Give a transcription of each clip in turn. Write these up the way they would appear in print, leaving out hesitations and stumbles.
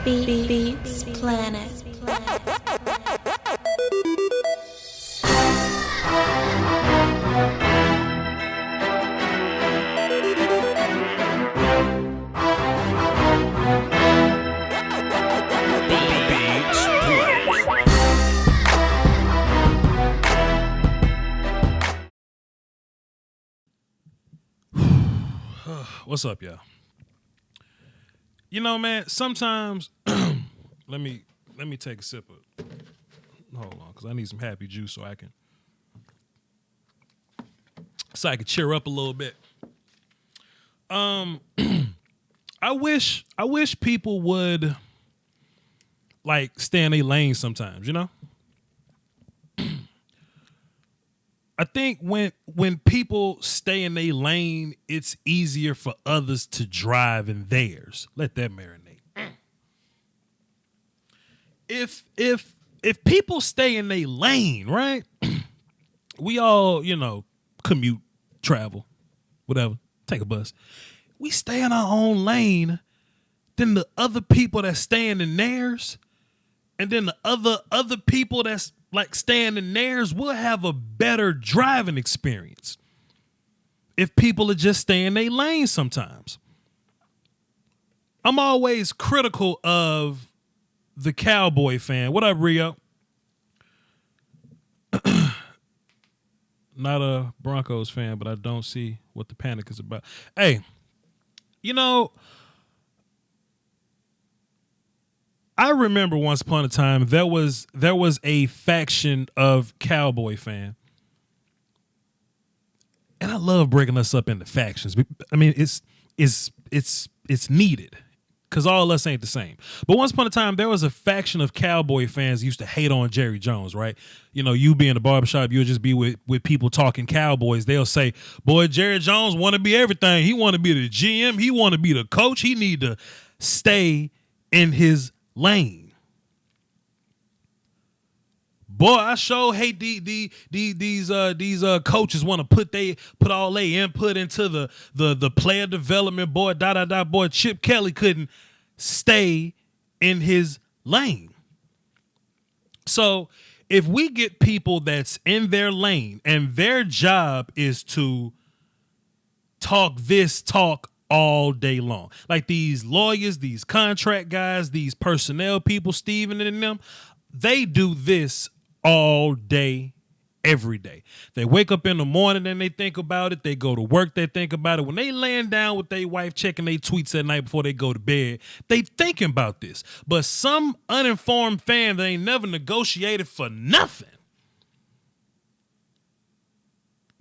Beats Planet. What's up, y'all? You know, man, sometimes let me take a sip of hold on, because I need some happy juice so I can cheer up a little bit. I wish people would like stay in their lane sometimes, you know? I think when people stay in their lane, it's easier for others to drive in theirs. Let that marinate. If people stay in their lane, right? We all, commute, travel, whatever, take a bus. We stay in our own lane, then the other people that staying in theirs, and then the other people that's like staying in theirs will have a better driving experience if people are just staying in their lane sometimes. I'm always critical of the Cowboy fan. What up, Rio? Not a Broncos fan, but I don't see what the panic is about. Hey, I remember once upon a time there was a faction of Cowboy fan, and I love breaking us up into factions. I mean, it's needed because all of us ain't the same. But once upon a time there was a faction of Cowboy fans used to hate on Jerry Jones, right? You be in the barbershop, you'll just be with people talking Cowboys. They'll say, "Boy, Jerry Jones want to be everything. He want to be the GM. He want to be the coach. He need to stay in his lane." Boy, I sure hate these coaches want to put all their input into the player development. Boy, boy, Chip Kelly couldn't stay in his lane. So if we get people that's in their lane and their job is to talk all day long, like these lawyers, these contract guys, these personnel people, Steven and them, they do this all day, every day. They wake up in the morning and they think about it. They go to work, they think about it. When they laying down with their wife, checking their tweets at night before they go to bed, they thinking about this. But some uninformed fan that ain't never negotiated for nothing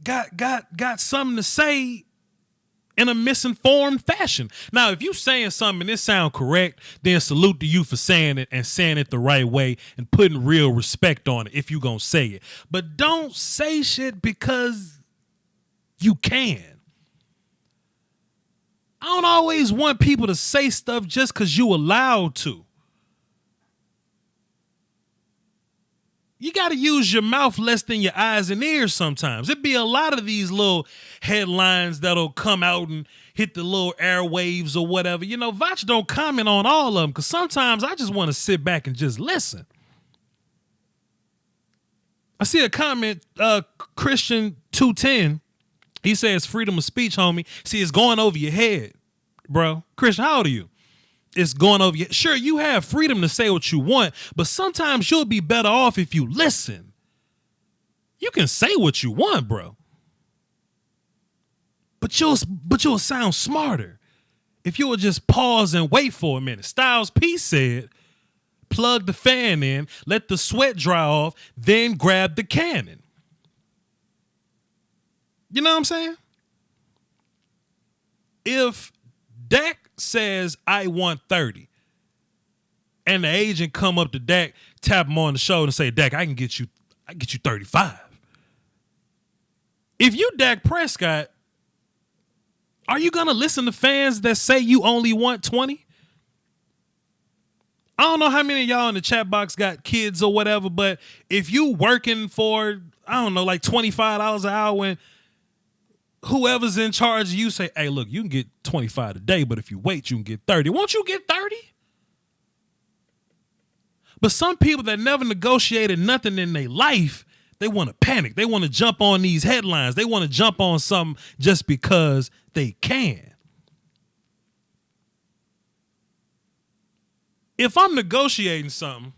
got something to say in a misinformed fashion. Now, if you saying something and it sound correct, then salute to you for saying it and saying it the right way and putting real respect on it if you gonna say it. But don't say shit because you can. I don't always want people to say stuff just because you allowed to. You got to use your mouth less than your eyes and ears sometimes. It'd be a lot of these little headlines that'll come out and hit the little airwaves or whatever. Voch don't comment on all of them because sometimes I just want to sit back and just listen. I see a comment, Christian 210. He says freedom of speech, homie. See, it's going over your head, bro. Christian, how old are you? It's going over your... Sure, you have freedom to say what you want, but sometimes you'll be better off if you listen. You can say what you want, bro. But you'll sound smarter if you will just pause and wait for a minute. Styles P said, plug the fan in, let the sweat dry off, then grab the cannon. You know what I'm saying? If Dak says, I want 30, and the agent come up to Dak, tap him on the shoulder and say, Dak, I get you 35. If you Dak Prescott, are you gonna listen to fans that say you only want 20? I don't know how many of y'all in the chat box got kids or whatever, but if you working for, I don't know, like $25 an hour, when whoever's in charge of you say, hey, look, you can get 25 today, but if you wait, you can get 30. Won't you get 30? But some people that never negotiated nothing in their life, they want to panic. They want to jump on these headlines. They want to jump on something just because they can. If I'm negotiating something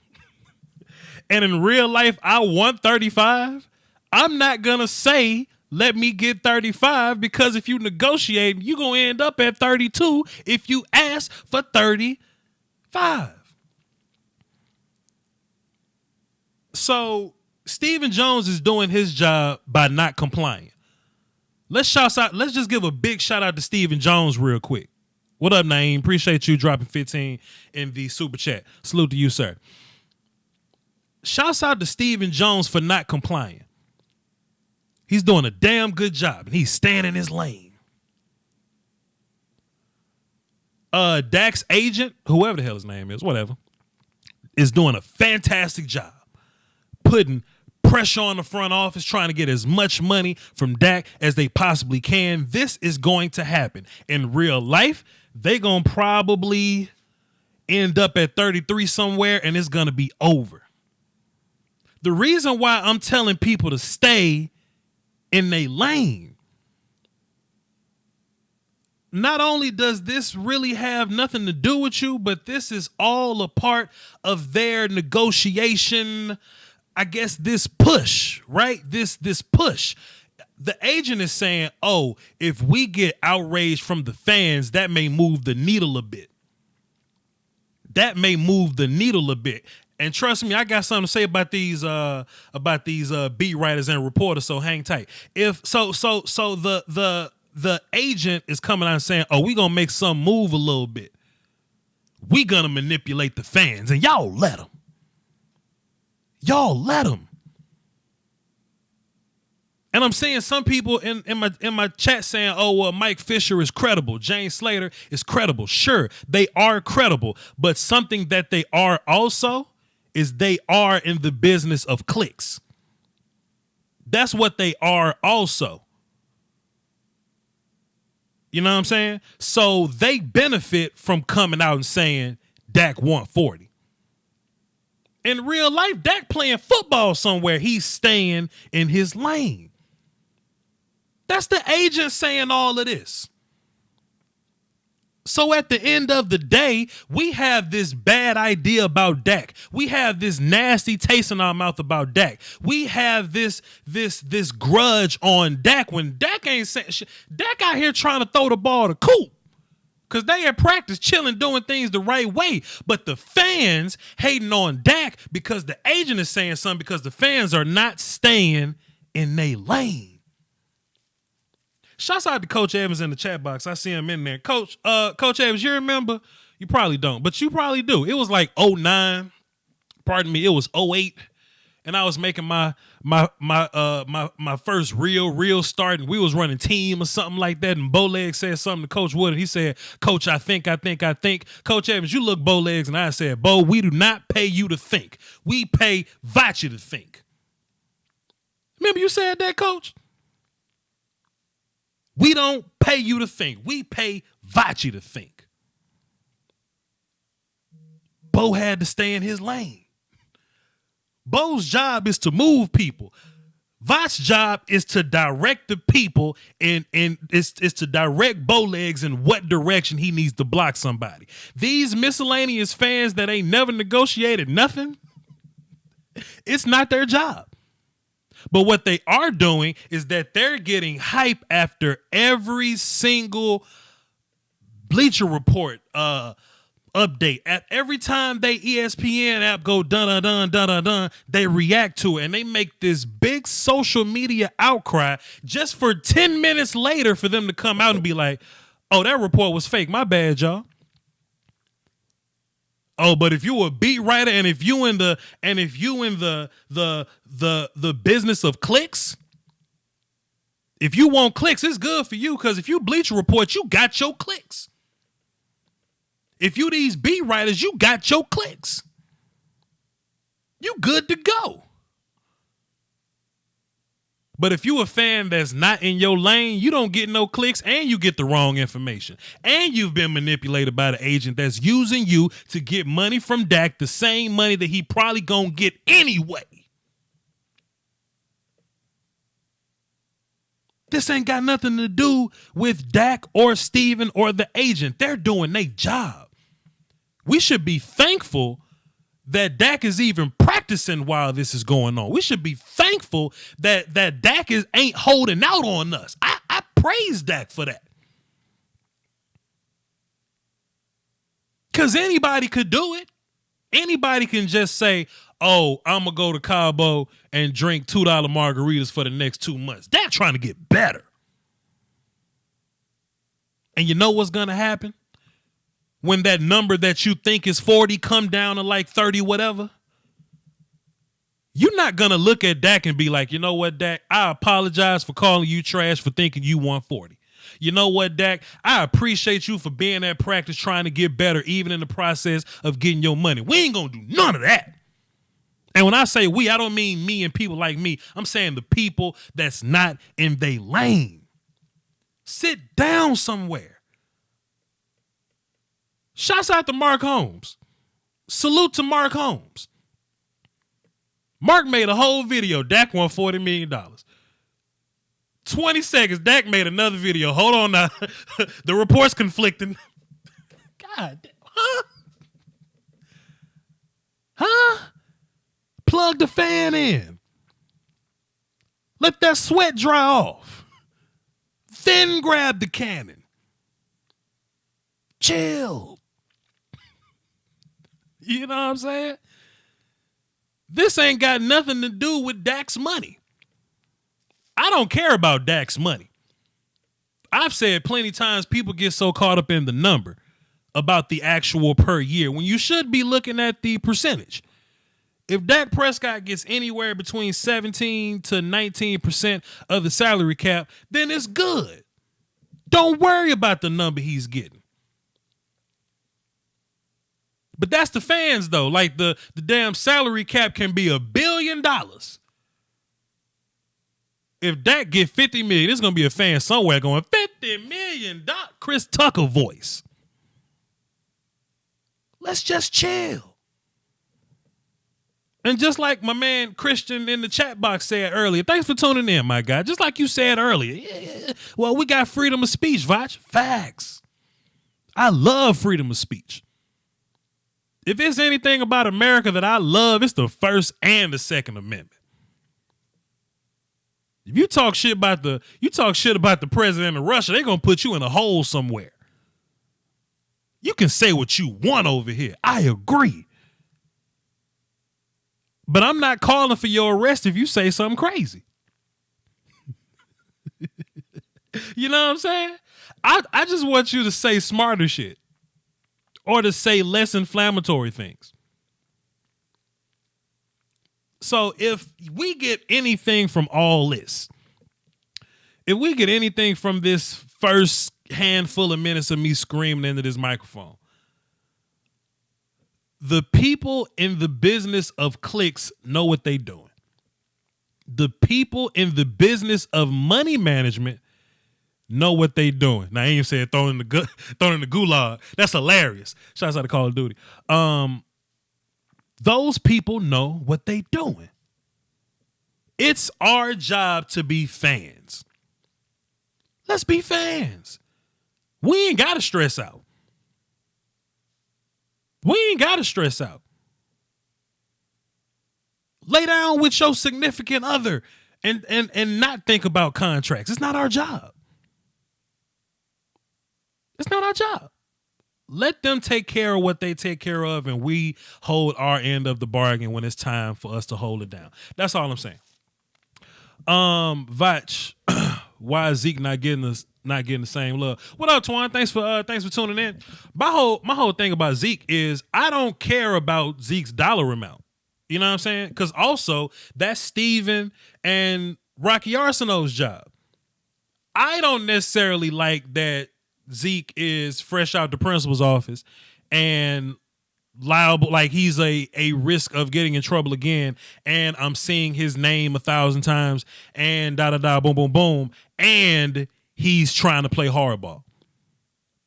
and in real life I want 35, I'm not going to say, let me get 35, because if you negotiate, you're going to end up at 32 if you ask for 35. So Stephen Jones is doing his job by not complying. Let's just give a big shout out to Stephen Jones real quick. What up, Naeem? Appreciate you dropping 15 in the super chat. Salute to you, sir. Shouts out to Stephen Jones for not complying. He's doing a damn good job, and he's staying in his lane. Dak's agent, whoever the hell his name is, whatever, is doing a fantastic job putting pressure on the front office, trying to get as much money from Dak as they possibly can. This is going to happen. In real life, they going to probably end up at 33 somewhere, and it's going to be over. The reason why I'm telling people to stay in their lane, not only does this really have nothing to do with you, but this is all a part of their negotiation, I guess, this push, right? This push. The agent is saying, oh, if we get outraged from the fans, that may move the needle a bit. That may move the needle a bit. And trust me, I got something to say about these beat writers and reporters. So hang tight. If so the agent is coming out and saying, "Oh, we gonna make some move a little bit. We gonna manipulate the fans, and y'all let them. Y'all let them." And I'm seeing some people in my chat saying, "Oh, well, Mike Fisher is credible. James Slater is credible." Sure, they are credible, but something that they are also is they are in the business of clicks. That's what they are also. You know what I'm saying? So they benefit from coming out and saying Dak want 40. In real life, Dak playing football somewhere. He's staying in his lane. That's the agent saying all of this. So at the end of the day, we have this bad idea about Dak. We have this nasty taste in our mouth about Dak. We have this grudge on Dak when Dak ain't saying shit. Dak out here trying to throw the ball to Coop because they at practice chilling, doing things the right way. But the fans hating on Dak because the agent is saying something because the fans are not staying in their lane. Shouts out to Coach Evans in the chat box. I see him in there. Coach Evans, you remember? You probably don't, but you probably do. It was like 09. Pardon me, it was 08. And I was making my first real start, and we was running team or something like that. And Bowlegs said something to Coach Wood, and he said, "Coach, I think. Coach Evans, you look Bowlegs," and I said, "Bo, we do not pay you to think. We pay Voch to think." Remember you said that, Coach? We don't pay you to think. We pay Voch to think. Bo had to stay in his lane. Bo's job is to move people. Voch's job is to direct the people and is to direct Bowlegs in what direction he needs to block somebody. These miscellaneous fans that ain't never negotiated nothing, it's not their job. But what they are doing is that they're getting hype after every single Bleacher Report update. At every time they ESPN app go dun, they react to it, and they make this big social media outcry just for 10 minutes later for them to come out and be like, "Oh, that report was fake. My bad, y'all." Oh, but if you a beat writer and if you in the business of clicks, if you want clicks, it's good for you, because if you Bleacher Report, you got your clicks. If you these beat writers, you got your clicks. You good to go. But if you a fan that's not in your lane, you don't get no clicks and you get the wrong information. And you've been manipulated by the agent that's using you to get money from Dak, the same money that he probably gonna get anyway. This ain't got nothing to do with Dak or Steven or the agent. They're doing their job. We should be thankful that Dak is even practicing while this is going on. We should be thankful that Dak ain't holding out on us. I praise Dak for that. Because anybody could do it. Anybody can just say, oh, I'm going to go to Cabo and drink $2 margaritas for the next 2 months. Dak trying to get better. And you know what's going to happen? When that number that you think is 40 come down to like 30 whatever, you're not going to look at Dak and be like, you know what, Dak, I apologize for calling you trash for thinking you won 40. You know what, Dak, I appreciate you for being at practice trying to get better even in the process of getting your money. We ain't going to do none of that. And when I say we, I don't mean me and people like me. I'm saying the people that's not in their lane. Sit down somewhere. Shouts out to Mark Holmes. Salute to Mark Holmes. Mark made a whole video. Dak won $40 million. 20 seconds, Dak made another video. Hold on now. The report's conflicting. God damn. Huh? Huh? Plug the fan in. Let that sweat dry off. Then grab the cannon. Chill. You know what I'm saying? This ain't got nothing to do with Dak's money. I don't care about Dak's money. I've said plenty times people get so caught up in the number about the actual per year when you should be looking at the percentage. If Dak Prescott gets anywhere between 17 to 19% of the salary cap, then it's good. Don't worry about the number he's getting. But that's the fans, though. Like the damn salary cap can be $1 billion. If Dak get 50 million, there's going to be a fan somewhere going, $50 million, Chris Tucker voice. Let's just chill. And just like my man Christian in the chat box said earlier, thanks for tuning in, my guy. Just like you said earlier. Yeah, well, we got freedom of speech, Voch. Facts. I love freedom of speech. If there's anything about America that I love, it's the First and the Second Amendment. If you talk shit about the president of Russia, they're gonna put you in a hole somewhere. You can say what you want over here. I agree. But I'm not calling for your arrest if you say something crazy. You know what I'm saying? I just want you to say smarter shit. Or to say less inflammatory things. So if we get anything from all this, if we get anything from this first handful of minutes of me screaming into this microphone, the people in the business of clicks know what they're doing. The people in the business of money management know what they doing. Now, I ain't even said thrown in the gulag. That's hilarious. Shouts out to Call of Duty. Those people know what they doing. It's our job to be fans. Let's be fans. We ain't got to stress out. We ain't got to stress out. Lay down with your significant other and not think about contracts. It's not our job. It's not our job. Let them take care of what they take care of, and we hold our end of the bargain when it's time for us to hold it down. That's all I'm saying. Voch, why is Zeke not getting the same love? What up, Twan? Thanks for tuning in. My whole thing about Zeke is I don't care about Zeke's dollar amount. You know what I'm saying? Because also that's Steven and Rocky Arsenault's job. I don't necessarily like that Zeke is fresh out the principal's office and liable, like he's a risk of getting in trouble again, and I'm seeing his name 1,000 times, and boom, boom, boom, and he's trying to play hardball.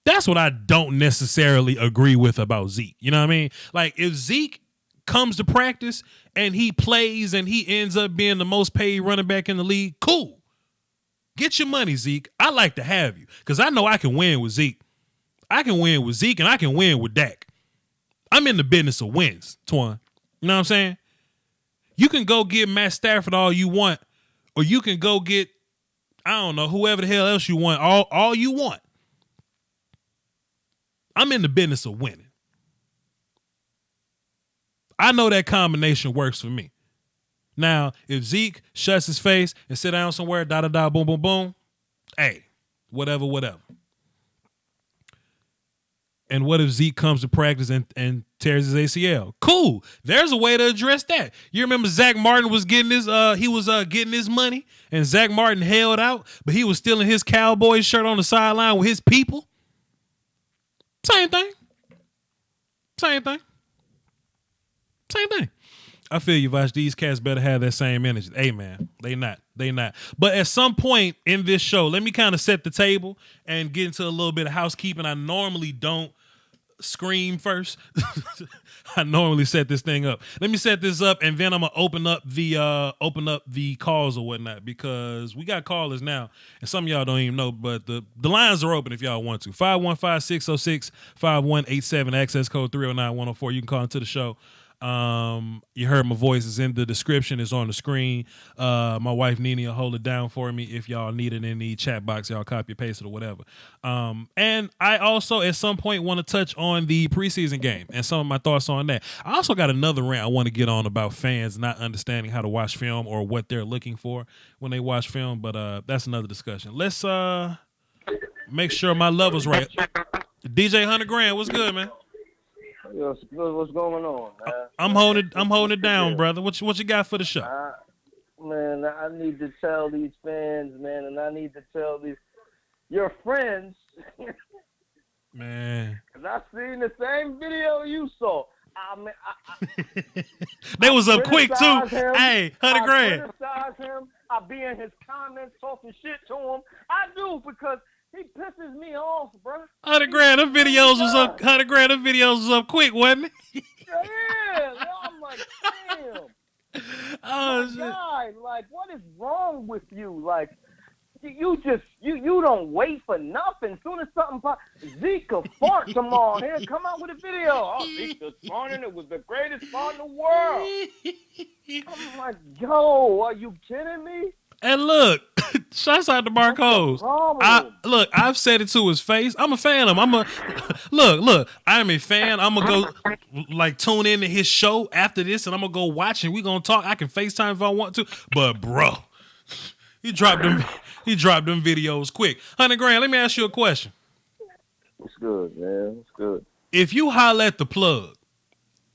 That's what I don't necessarily agree with about Zeke. You know what I mean? Like, if Zeke comes to practice and he plays and he ends up being the most paid running back in the league, cool. Get your money, Zeke. I like to have you because I know I can win with Zeke. I can win with Zeke and I can win with Dak. I'm in the business of wins, Twan. You know what I'm saying? You can go get Matt Stafford all you want, or you can go get, I don't know, whoever the hell else you want, all you want. I'm in the business of winning. I know that combination works for me. Now, if Zeke shuts his face and sit down somewhere, boom, boom, boom, hey, whatever. And what if Zeke comes to practice and tears his ACL? Cool. There's a way to address that. You remember Zach Martin was getting his getting his money, and Zach Martin held out, but he was still in his Cowboys shirt on the sideline with his people. Same thing. I feel you, Voch. These cats better have that same energy. Hey, man, they not. But at some point in this show, let me kind of set the table and get into a little bit of housekeeping. I normally don't scream first. I normally set this thing up. Let me set this up, and then I'm gonna open up the calls or whatnot, because we got callers now, and some of y'all don't even know, but the lines are open if y'all want to. 515-606-5187, access code 309-104. You can call into the show. You heard my voice is in the description, it's on the screen. My wife Nene will hold it down for me if y'all need it in the chat box. Y'all copy paste it or whatever. And I also at some point want to touch on the preseason game and some of my thoughts on that. I also got another rant I want to get on about fans not understanding how to watch film or what they're looking for when they watch film, but that's another discussion. Let's make sure my level's right. DJ 100 Grand, what's good, man? Yo, what's going on, man? I'm holding it down, brother. What you got for the show? Man, I need to tell these fans, man, and I need to tell your friends, man. Because I seen the same video you saw. They was up quick too. Hey, 100 Grand. I criticize him. I be in his comments talking shit to him. I do, because he pisses me off, bro. 100 Grand. Them videos was up. 100 Grand. Them videos was up quick, wasn't it? Yeah. I'm like, damn. Oh shit. God, like, what is wrong with you? Like, you don't wait for nothing. As soon as something pops, Zeke will fart tomorrow. Here, come out with a video. Oh, Zeke this morning, it was the greatest fart in the world. I'm like, yo, are you kidding me? And look, shouts out to Marcos. I've said it to his face. I'm a fan of him. Look, I'm a fan. I'm going to go tune into his show after this, and I'm going to go watch, and we're going to talk. I can FaceTime if I want to. But, bro, he dropped them videos quick. 100 Grand, let me ask you a question. It's good, man. It's good. If you holler at the plug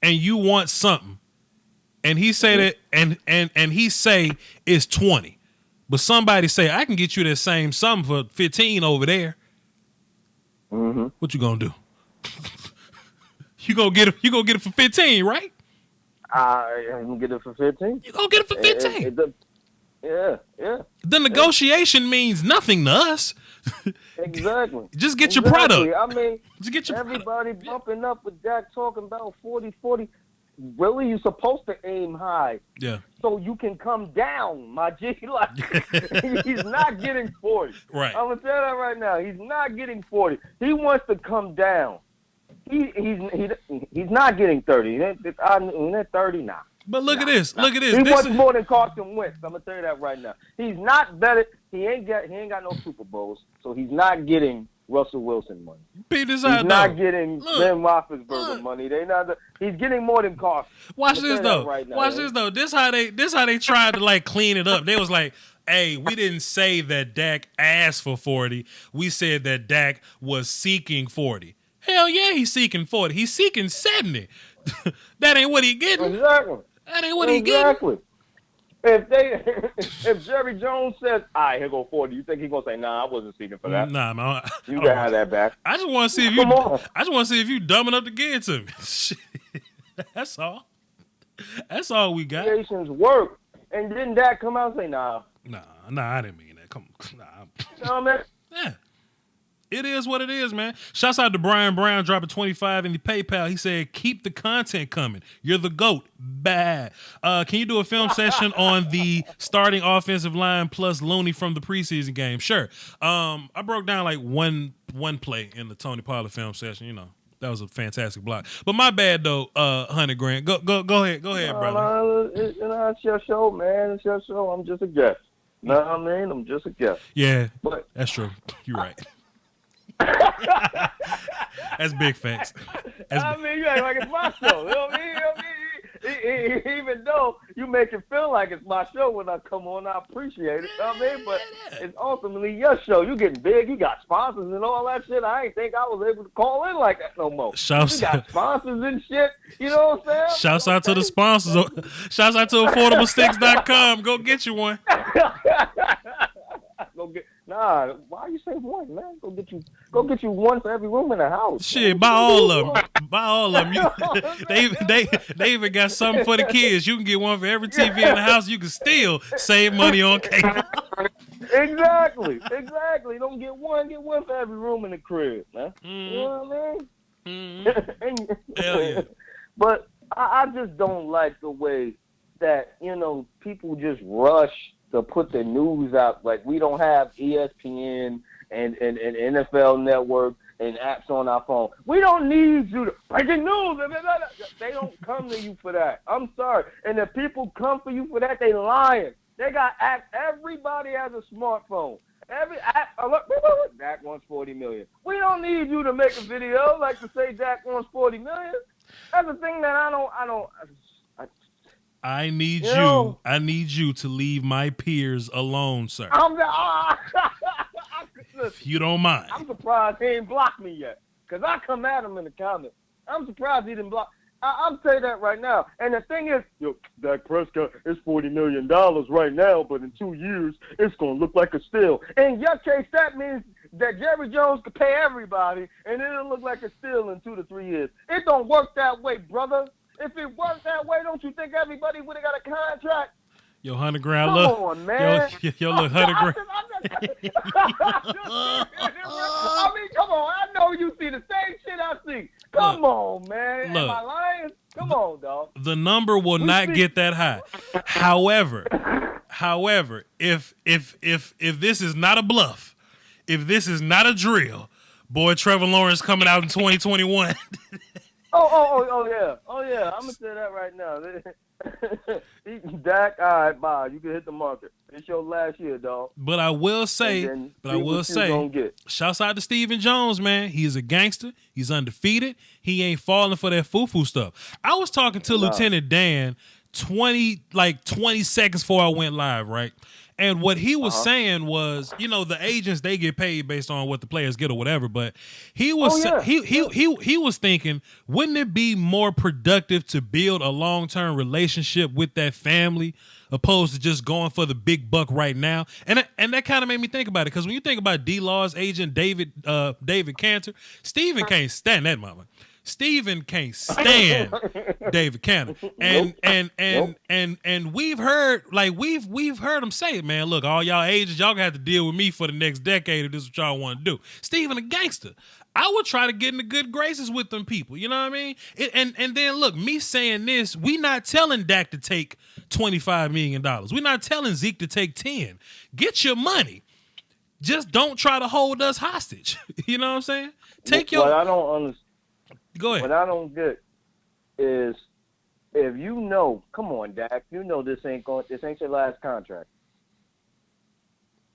and you want something, and he say that, and he say it's 20, but somebody say, I can get you that same something for 15 over there. Mm-hmm. What you gonna do? You gonna get it for 15, right? I'm gonna get it for 15. You gonna get it for 15? Yeah. The negotiation means nothing to us. Exactly. Just get your product. I mean, just get your everybody bumping up with Dak talking about 40. Really, you're supposed to aim high. Yeah. So you can come down, my G. Like, he's not getting 40. Right. I'm gonna tell you that right now. He's not getting 40. He wants to come down. He's not getting 30. He's at 30 now. But look at this. Look at this. He wants more than Carson Wentz. I'm gonna tell you that right now. He's not better. He ain't got no Super Bowls, so he's not getting Russell Wilson money. He's not getting Ben Roethlisberger money. He's getting more than Carson. Watch this though. Watch this though. This how they tried to clean it up. They was like, hey, we didn't say that Dak asked for 40. We said that Dak was seeking 40. Hell yeah, he's seeking 40. He's seeking 70. That ain't what he getting. Exactly. That ain't what he getting. if Jerry Jones says, "All right, here go 40," you think he's gonna say, "Nah, I wasn't seeking for that"? Nah, man. You can have that back. I just want to see if Come on. I just want to see if you dumb enough to give it to me. Shit. That's all. That's all we got. Negotiations work, and didn't Dak come out and say, "Nah"? Nah, I didn't mean that. Come on. Nah. You know what I mean? Yeah. It is what it is, man. Shouts out to Brian Brown dropping 25 in the PayPal. He said, keep the content coming. You're the GOAT. Bad. Can you do a film session on the starting offensive line plus Looney from the preseason game? Sure. I broke down like one play in the Tony Pollard film session. You know, that was a fantastic block. But my bad though, 100 grand. Go ahead, brother. It's your show, man. It's your show. I'm just a guest. Know what I mean? I'm just a guest. Yeah, But that's true. You're right. That's big facts. I mean, you act like it's my show. You know what I mean? Even though you make it feel like it's my show when I come on, I appreciate it. You know what I mean? But it's ultimately your show. You getting big. You got sponsors and all that shit. I ain't think I was able to call in like that no more. You got sponsors and shit. You know what I'm saying? Shouts out to the sponsors. Shouts out to AffordableSticks.com. Go get you one. Nah, why you say one, man? Go get you one for every room in the house. Shit, buy all of them. Buy all of them. They even got something for the kids. You can get one for every TV in the house. You can still save money on cable. Exactly. Don't get one for every room in the crib, man. Mm. You know what I mean? Mm. Hell yeah. But I just don't like the way that, you know, people just rush to put the news out. Like, we don't have ESPN and NFL Network and apps on our phone. We don't need you to breaking news. They don't come to you for that. I'm sorry. And if people come for you for that, they lying. They got apps. Everybody has a smartphone. Every app, Dak wants $40 million. We don't need you to make a video like to say Dak wants $40 million. That's the thing that I don't. I need you. I need you to leave my peers alone, sir. If you don't mind. I'm surprised he ain't blocked me yet, because I come at him in the comments. I'm surprised he didn't block. I'll say that right now. And the thing is, Dak Prescott is $40 million right now, but in 2 years, it's going to look like a steal. In your case, that means that Jerry Jones could pay everybody, and it'll look like a steal in 2 to 3 years. It don't work that way, brother. If it worked that way, don't you think everybody would have got a contract? Yo, 100 grand. Come on, man. Yo, look, 100 grand. I mean, come on. I know you see the same shit I see. Come on, man. Look, am I lying? Come on, dog. The number will not get that high. However, if this is not a bluff, if this is not a drill, boy, Trevor Lawrence coming out in 2021. Oh yeah. I'm gonna say that right now. Dak, all right, bye. You can hit the market. It's your last year, dog. But I will say, shouts out to Stephen Jones, man. He is a gangster. He's undefeated. He ain't falling for that foo-foo stuff. I was talking to Lieutenant Dan 20 seconds before I went live, right? And what he was saying was, you know, the agents, they get paid based on what the players get or whatever. But he was he was thinking, wouldn't it be more productive to build a long-term relationship with that family opposed to just going for the big buck right now? And that kind of made me think about it, because when you think about D-Law's agent, David Cantor, Steven can't stand that mama. Steven can't stand David Cannon. And we've heard him say it, man. Look, all y'all agents, y'all gonna have to deal with me for the next decade if this is what y'all want to do. Steven a gangster. I would try to get in the good graces with them people. You know what I mean? And then look, me saying this, we not telling Dak to take $25 million. We're not telling Zeke to take 10. Get your money. Just don't try to hold us hostage. You know what I'm saying? What I don't understand. Go ahead. What I don't get is, if you know, come on, Dak, you know this ain't your last contract.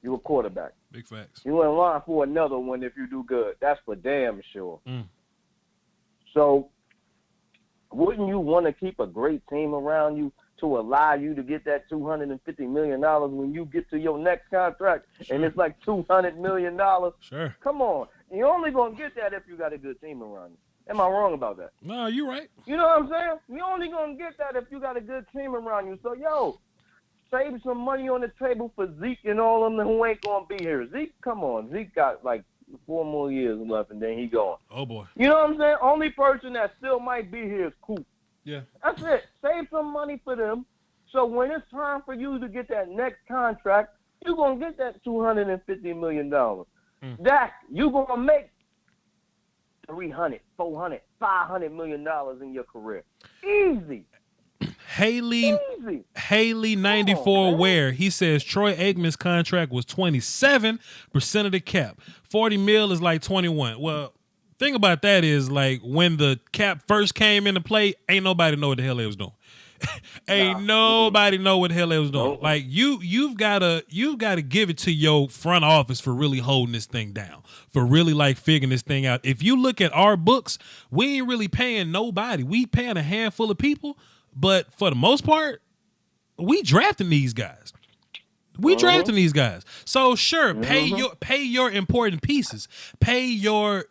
You a quarterback. Big facts. You in line for another one if you do good. That's for damn sure. Mm. So, wouldn't you want to keep a great team around you to allow you to get that $250 million when you get to your next contract? Sure. And it's like $200 million? Sure. Come on. You're only going to get that if you got a good team around you. Am I wrong about that? No, you're right. You know what I'm saying? You're only going to get that if you got a good team around you. So save some money on the table for Zeke and all of them who ain't gonna be here. Zeke, come on. Zeke got like 4 more years left, and then he gone. Oh boy. You know what I'm saying? Only person that still might be here is Coop. Yeah. That's it. Save some money for them. So when it's time for you to get that next contract, you're going to get that $250 million. That you're going to make $300, $400, $500 million in your career. Easy. Haley 94 Ware, he says Troy Aikman's contract was 27% of the cap. 40 mil is like 21. Well, thing about that is, like, when the cap first came into play, ain't nobody know what the hell they was doing. Nobody know what the hell they was doing. Like, you've gotta give it to your front office for really holding this thing down, for really like figuring this thing out. If you look at our books, we ain't really paying nobody. We paying a handful of people, but for the most part, we drafting these guys. Drafting these guys. So sure, pay your important pieces. Pay your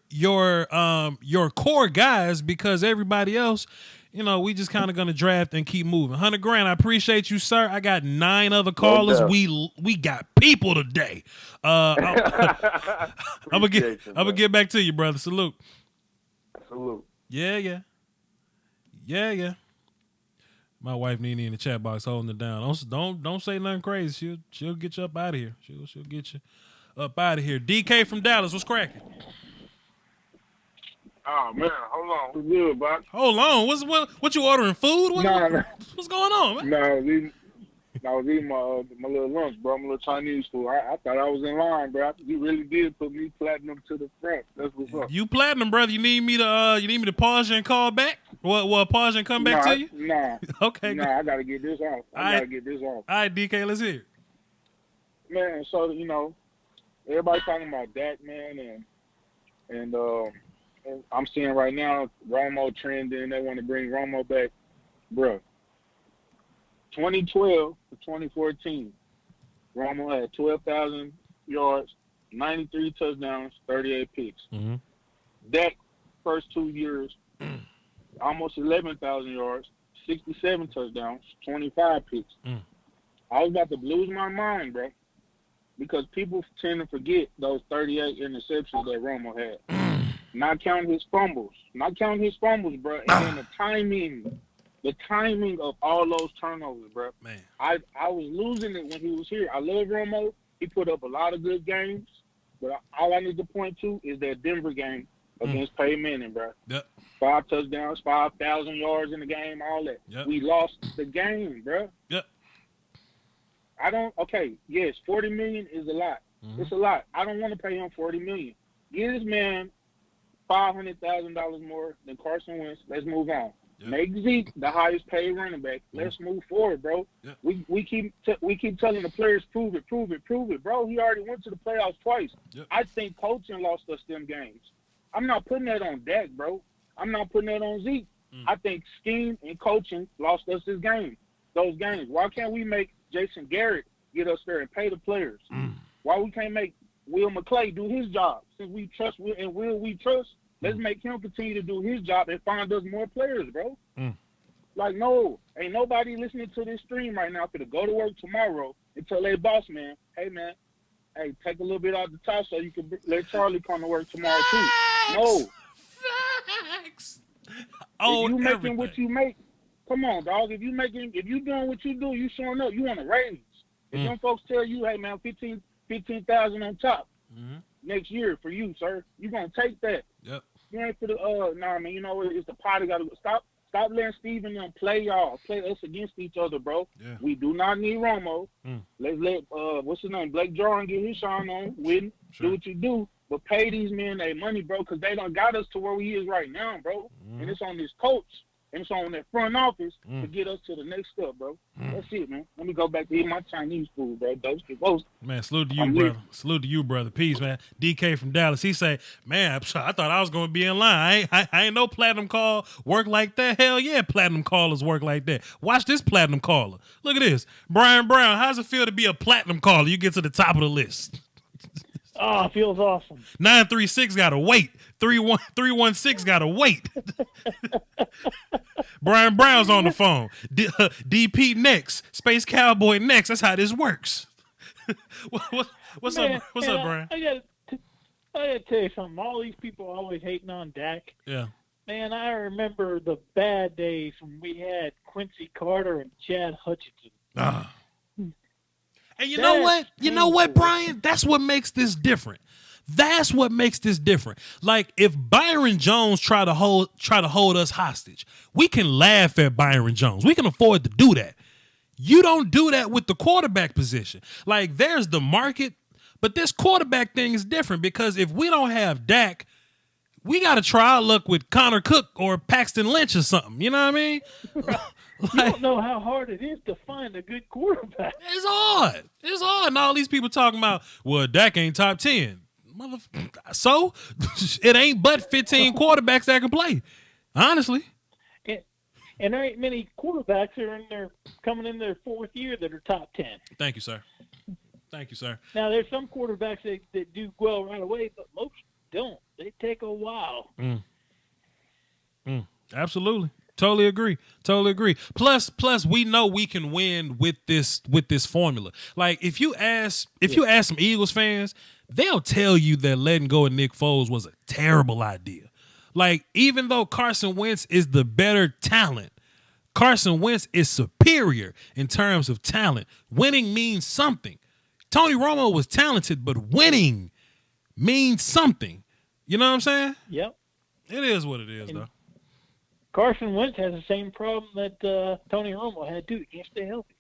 core guys, because everybody else, you know, we just kind of gonna draft and keep moving. $100,000. I appreciate you, sir. I got 9 other callers. We got people today. I'm gonna get back to you, brother. Salute. Yeah. My wife Nene in the chat box holding it down. Don't say nothing crazy. She'll get you up out of here. She'll get you up out of here. DK from Dallas, what's cracking? Oh man, hold on. What's good, Box? Hold on. What you ordering? Food? What's going on, man? No, I was eating my little lunch, bro. My little Chinese food. I thought I was in line, bro. You really did put me platinum to the front. That's what's up. You platinum, brother. You need me to pause you and call back? What pause and come back to you? Nah. Okay. Nah, I gotta get this off. All right, DK, let's hear it. Man, so you know, everybody talking about Dak, man, and I'm seeing right now Romo trending. They want to bring Romo back, bro. 2012 to 2014, Romo had 12,000 yards, 93 touchdowns, 38 picks. Mm-hmm. Dak, first 2 years, almost 11,000 yards, 67 touchdowns, 25 picks. I was about to lose my mind, bro, because people tend to forget those 38 interceptions that Romo had. Not counting his fumbles, bro. And then the timing of all those turnovers, bro. Man, I was losing it when he was here. I love Romo. He put up a lot of good games, but all I need to point to is that Denver game against Peyton Manning, bro. Yep. 5 touchdowns, 5,000 yards in the game, all that. Yep. We lost the game, bro. Yep. Yes, $40 million is a lot. It's a lot. I don't want to pay him $40 million. Give this man $500,000 more than Carson Wentz. Let's move on. Yep. Make Zeke the highest paid running back. Let's move forward, bro. Yep. We keep telling the players, prove it, bro. He already went to the playoffs twice. Yep. I think coaching lost us them games. I'm not putting that on Dak, bro. I'm not putting that on Zeke. I think scheme and coaching lost us those games. Why can't we make Jason Garrett get us there and pay the players? Why we can't make Will McClay do his job? Since we trust Will and we trust, let's make him continue to do his job and find us more players, bro. Like, no, ain't nobody listening to this stream right now to go to work tomorrow and tell their boss, man, hey, take a little bit off the top so you can let Charlie come to work tomorrow, too. No. Facts. If you making what you make, come on, dog. If you doing what you do, you showing up. You want a raise. If them folks tell you, hey, man, 15,000 on top next year for you, sir, you gonna take that. Yep. You ain't for the man. You know it's the party. Got to stop letting Steve and them play us against each other, bro. Yeah. We do not need Romo. Let's let what's his name, Blake Jordan, get his shine on. Win, do what you do, but pay these men their money, bro, because they done got us to where we is right now, bro. And it's on this coach. And it's on that front office to get us to the next step, bro. That's it, man. Let me go back to eat my Chinese food, bro. Man, salute to you, brother. Salute to you, brother. Peace, man. DK from Dallas. He say, man, I thought I was going to be in line. I ain't no platinum call work like that. Hell yeah, platinum callers work like that. Watch this platinum caller. Look at this. Brian Brown, how's it feel to be a platinum caller? You get to the top of the list. Oh, it feels awesome. 936 got to wait. 316 got to wait. Brian Brown's on the phone. DP next. Space Cowboy next. That's how this works. What's up, Brian? I gotta tell you something. All these people always hating on Dak. Yeah. Man, I remember the bad days when we had Quincy Carter and Chad Hutchinson. And you know what? You know what, Brian? That's what makes this different. That's what makes this different. Like if Byron Jones try to hold us hostage, we can laugh at Byron Jones. We can afford to do that. You don't do that with the quarterback position. Like there's the market, but this quarterback thing is different because if we don't have Dak, we got to try our luck with Connor Cook or Paxton Lynch or something. You know what I mean? You don't know how hard it is to find a good quarterback. It's hard. It's hard. And all these people talking about, well, Dak ain't top 10. So it ain't but 15 quarterbacks that can play. Honestly. And there ain't many quarterbacks that are coming in their fourth year that are top 10. Thank you, sir. Now, there's some quarterbacks that do well right away, but most don't. They take a while. Absolutely. Totally agree. Plus, we know we can win with this formula. Like if you ask some Eagles fans, they'll tell you that letting go of Nick Foles was a terrible idea. Like even though Carson Wentz is the better talent, Carson Wentz is superior in terms of talent. Winning means something. Tony Romo was talented, but winning means something. You know what I'm saying? Yep. It is what it is, though. Carson Wentz has the same problem that Tony Romo had, too. He can't stay healthy.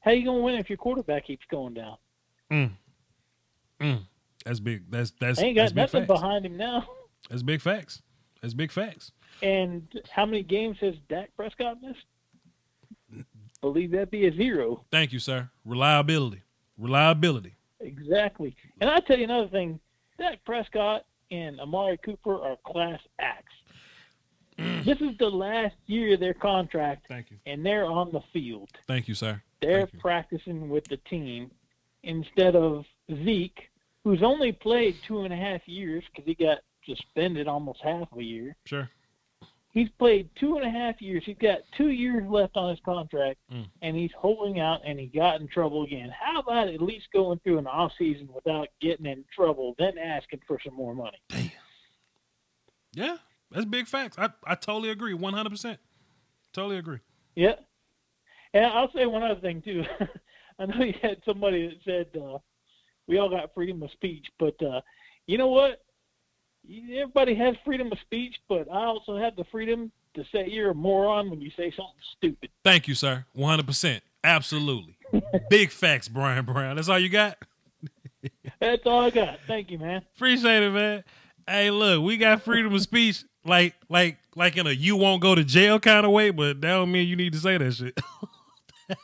How you going to win if your quarterback keeps going down? That's big. That's ain't got that's nothing big facts. behind him now. That's big facts. And how many games has Dak Prescott missed? Believe that'd be a 0. Thank you, sir. Reliability. Exactly. And I'll tell you another thing. Dak Prescott and Amari Cooper are class acts. This is the last year of their contract. Thank you. And they're on the field. Thank you, sir. They're practicing with the team instead of Zeke, who's only played 2.5 years because he got suspended almost half a year. Sure. He's played 2.5 years. He's got 2 years left on his contract, and he's holding out, and he got in trouble again. How about at least going through an off season without getting in trouble, then asking for some more money? Damn. Yeah, that's big facts. I totally agree, 100%. Totally agree. Yeah. And I'll say one other thing, too. I know you had somebody that said we all got freedom of speech, but you know what? Everybody has freedom of speech, but I also have the freedom to say you're a moron when you say something stupid. Thank you, sir. 100%. Absolutely. Big facts, Brian Brown. That's all you got? That's all I got. Thank you, man. Appreciate it, man. Hey, look, we got freedom of speech like in a you won't go to jail kind of way, but that don't mean you need to say that shit.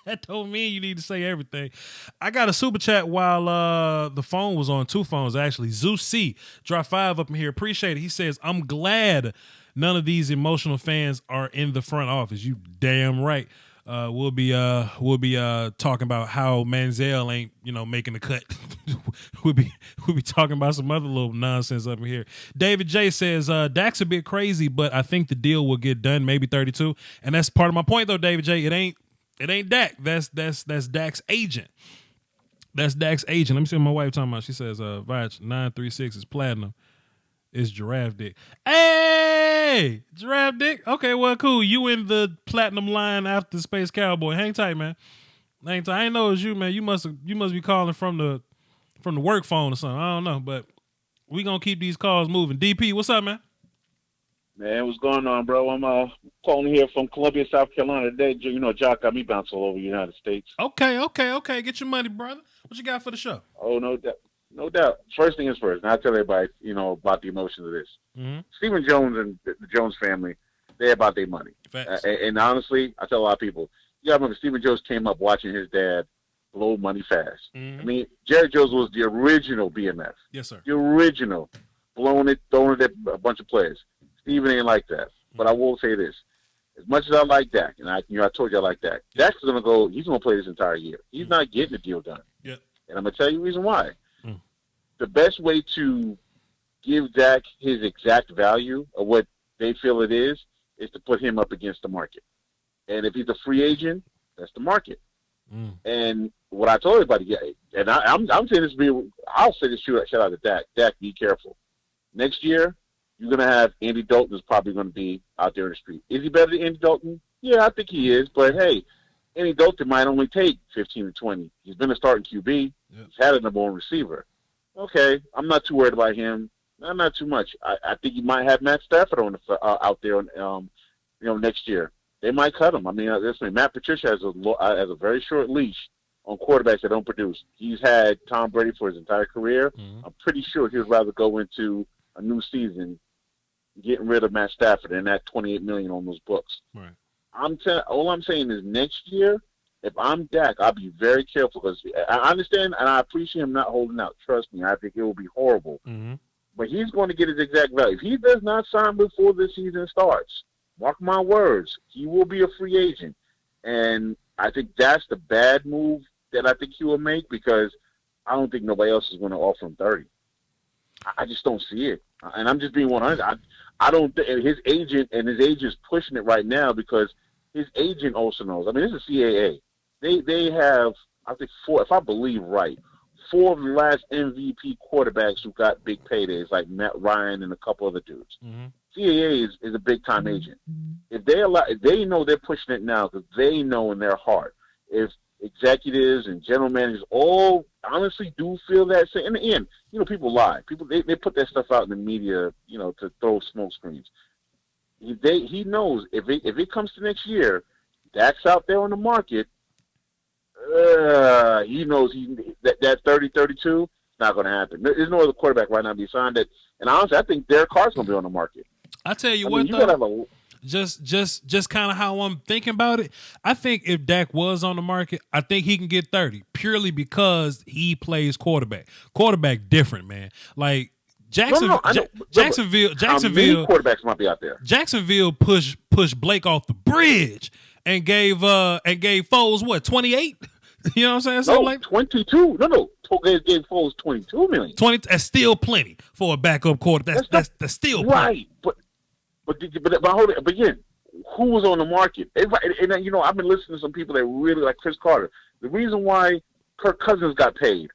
That don't mean you need to say everything. I got a super chat while the phone was on. 2 phones, actually. Zeus C. Drop 5 up in here. Appreciate it. He says, I'm glad none of these emotional fans are in the front office. You damn right. We'll be talking about how Manziel ain't, making the cut. we'll be talking about some other little nonsense up in here. David J says, Dak's a bit crazy, but I think the deal will get done, maybe 32. And that's part of my point though, David J. It ain't Dak. That's Dak's agent. That's Dak's agent. Let me see what my wife talking about. She says, Voch 936 is platinum. It's giraffe dick. Hey, giraffe dick. Okay, well, cool. You in the platinum line after Space Cowboy. Hang tight, man. Hang tight. I ain't know it was you, man. You must be calling from the work phone or something. I don't know, but we gonna keep these calls moving. DP, what's up, man? Man, what's going on, bro? I'm calling here from Columbia, South Carolina today. Jock got me bounced all over the United States. Okay. Get your money, brother. What you got for the show? Oh, no doubt. First thing is first, and I'll tell everybody, about the emotions of this. Mm-hmm. Stephen Jones and the Jones family, they're about their money. And honestly, I tell a lot of people, you gotta remember, Stephen Jones came up watching his dad blow money fast. Mm-hmm. I mean, Jerry Jones was the original BMF. Yes, sir. The original, throwing it at a bunch of players. Stephen ain't like that. But I will say this. As much as I like Dak, and I told you I like Dak, Dak's he's going to play this entire year. He's not getting the deal done. Yep. And I'm going to tell you the reason why. The best way to give Dak his exact value of what they feel it is is to put him up against the market. And if he's a free agent, that's the market. And what I told everybody, and I'm saying this, I'll say this, shout out to Dak. Dak, be careful. Next year, you're going to have Andy Dalton is probably going to be out there in the street. Is he better than Andy Dalton? Yeah, I think he is. But, hey, Andy Dalton might only take 15 to 20. He's been a starting QB. Yep. He's had a number one receiver. Okay, I'm not too worried about him. Not too much. I think he might have Matt Stafford out there next year. They might cut him. I mean, listen, Matt Patricia has a very short leash on quarterbacks that don't produce. He's had Tom Brady for his entire career. I'm pretty sure he would rather go into a new season getting rid of Matt Stafford and that $28 million on those books. Right. All I'm saying is next year, if I'm Dak, I'll be very careful because I understand and I appreciate him not holding out. Trust me, I think it will be horrible. But he's going to get his exact value. If he does not sign before the season starts, mark my words, he will be a free agent. And I think that's the bad move that I think he will make because I don't think nobody else is going to offer him 30. I just don't see it. And I'm just being 100. I don't think his agent's pushing it right now because his agent also knows. I mean, this is CAA. They have, I think, 4, if I believe right, 4 of the last MVP quarterbacks who got big paydays, like Matt Ryan and a couple other dudes. CAA is a big time agent. If they know they're pushing it now because they know in their heart. If executives and general managers all honestly do feel that same, in the end, people lie. People they put that stuff out in the media, to throw smoke screens. He knows if it comes to next year, Dak's out there on the market. He knows that 30-32 is not going to happen. There's no other quarterback right now to be signed that. And honestly, I think Derek Carr's going to be on the market. I tell you what, though, just kind of how I'm thinking about it. I think if Dak was on the market, I think he can get 30 purely because he plays quarterback. Quarterback different, man. Like Jacksonville. How many quarterbacks might be out there? Jacksonville pushed Blake off the bridge and gave Foles what 28. You know what I'm saying? So 22. No. Gave Foles $22 million. 20. That's still plenty for a backup quarterback. That's still plenty. Right. But again, who was on the market? And I've been listening to some people that really like Chris Carter. The reason why Kirk Cousins got paid.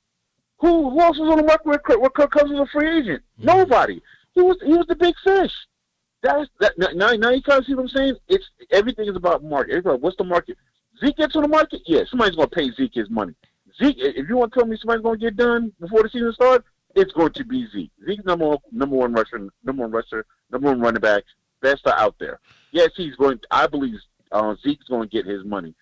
Who else was on the market where Kirk Cousins was a free agent? Nobody. He was the big fish. Now you kind of see what I'm saying? Everything is about market. What's the market? Zeke gets on the market? Yeah, somebody's going to pay Zeke his money. Zeke, if you want to tell me somebody's going to get done before the season starts, it's going to be Zeke. Zeke's number one rusher, number one running back, best out there. Yes, I believe Zeke's going to get his money.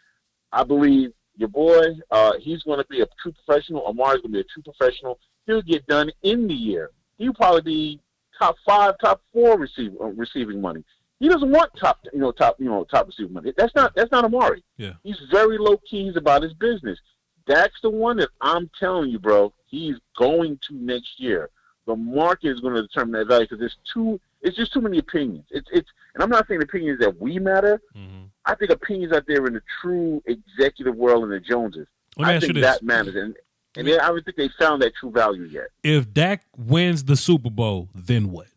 I believe your boy, he's going to be a true professional. Amari's going to be a true professional. He'll get done in the year. He'll probably be top 5, top 4 receiving money. He doesn't want top receiving money. That's not Amari. Yeah. He's very low key. He's about his business. That's the one that I'm telling you, bro. He's going to next year. The market is going to determine that value because it's just too many opinions. And I'm not saying opinions that we matter. I think opinions out there in the true executive world and the Joneses. I think that matters. And I don't think they found that true value yet. If Dak wins the Super Bowl, then what?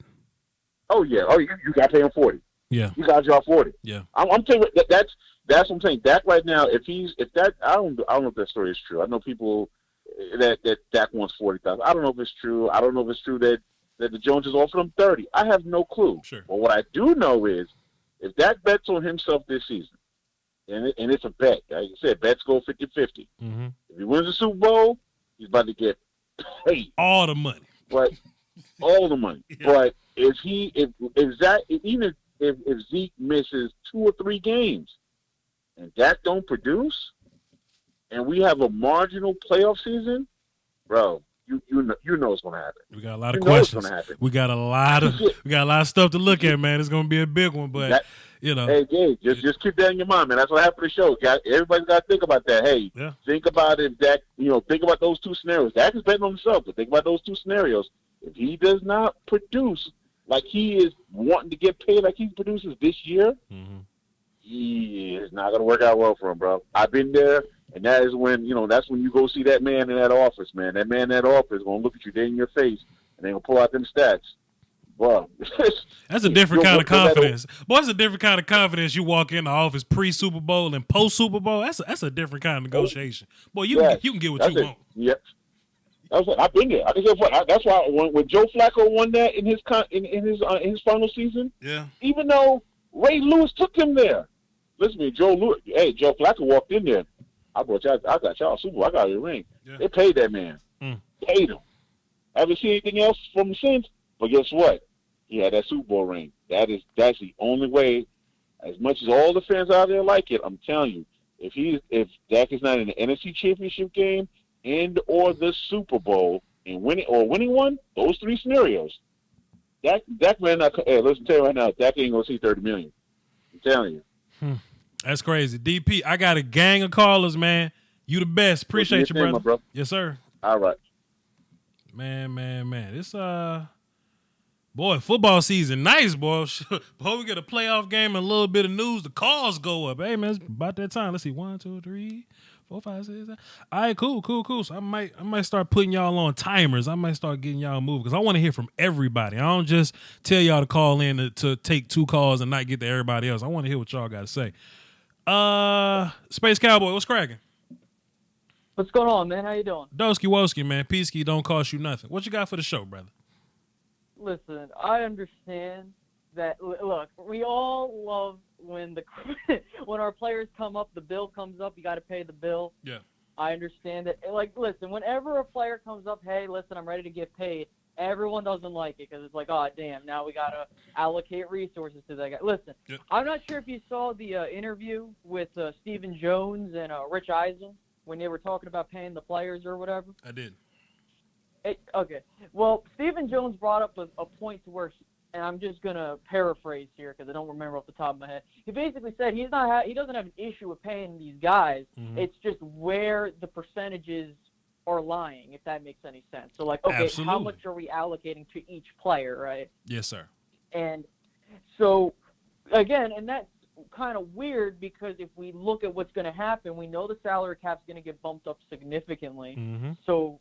Oh yeah. Oh, you got to pay him 40. Yeah. You got to draw 40. Yeah. I'm telling you that's what I'm saying. Dak right now, if that, I don't know if that story is true. I know people that Dak wants 40,000. I don't know if it's true. I don't know if it's true that the Joneses offered him 30. I have no clue. Sure. But what I do know is if Dak bets on himself this season, and it's a bet, like you said, bets go 50-50. If he wins the Super Bowl, he's about to get paid all the money. But all the money. Yeah. But if Zeke misses 2 or 3 games and Dak don't produce, and we have a marginal playoff season, bro, you know it's gonna happen. We got a lot of questions. We got a lot of stuff to look at, man. It's gonna be a big one, but Hey, just keep that in your mind, man. That's what happened to the show. Everybody's got to think about that. Hey, think about it. Dak, think about those 2 scenarios. Dak is betting on himself, but think about those 2 scenarios. If he does not produce like he is wanting to get paid like he produces this year, he is not going to work out well for him, bro. I've been there, and that is when, that's when you go see that man in that office, man. That man in that office is going to look at you dead in your face, and they're going to pull out them stats. Bro, That's a different kind of confidence. Boy, that's a different kind of confidence. You walk in the office pre-Super Bowl and post-Super Bowl. That's a different kind of negotiation. Boy, you can get what you want. Yeah. I've been there. That's why when Joe Flacco won that in his final season. Yeah. Even though Ray Lewis took him there. Listen to me, Joe Flacco walked in there. I got y'all a Super Bowl. I got a ring. Yeah. They paid that man. Paid him. Haven't seen anything else from him since. But guess what? He had that Super Bowl ring. That's the only way. As much as all the fans out there like it, I'm telling you, if Dak is not in the NFC Championship game and or the Super Bowl and winning one, those three scenarios, Dak man not. Hey, listen, tell you right now, Dak ain't gonna see $30 million. I'm telling you. That's crazy. DP, I got a gang of callers, man. You the best. Appreciate you, brother. Yes, sir. All right. Man. This boy, football season, nice, boy. Boy, we get a playoff game and a little bit of news. The calls go up. Hey, man, it's about that time. Let's see, 1, 2, 3, 4, 5, 6, 7. All right, cool. So I might start putting y'all on timers. I might start getting y'all moved because I want to hear from everybody. I don't just tell y'all to call in to take 2 calls and not get to everybody else. I want to hear what y'all got to say. Space Cowboy, what's cracking? What's going on, man? How you doing? Doski Woski, man. Peasky don't cost you nothing. What you got for the show, brother? Listen, I understand that. Look, we all love when when our players come up, the bill comes up. You got to pay the bill. Yeah. I understand that. Like, listen, whenever a player comes up, hey, listen, I'm ready to get paid. Everyone doesn't like it because it's like, oh, damn, now we got to allocate resources to that guy. Listen, yep. I'm not sure if you saw the interview with Stephen Jones and Rich Eisen when they were talking about paying the players or whatever. I did. Okay. Well, Stephen Jones brought up a point to where, and I'm just going to paraphrase here because I don't remember off the top of my head. He basically said he doesn't have an issue with paying these guys. Mm-hmm. It's just where the percentages are lying, if that makes any sense. So, like, okay, absolutely. How much are we allocating to each player, right? Yes, sir. And so, again, and that's kind of weird because if we look at what's going to happen, we know the salary cap's going to get bumped up significantly. Mm-hmm. So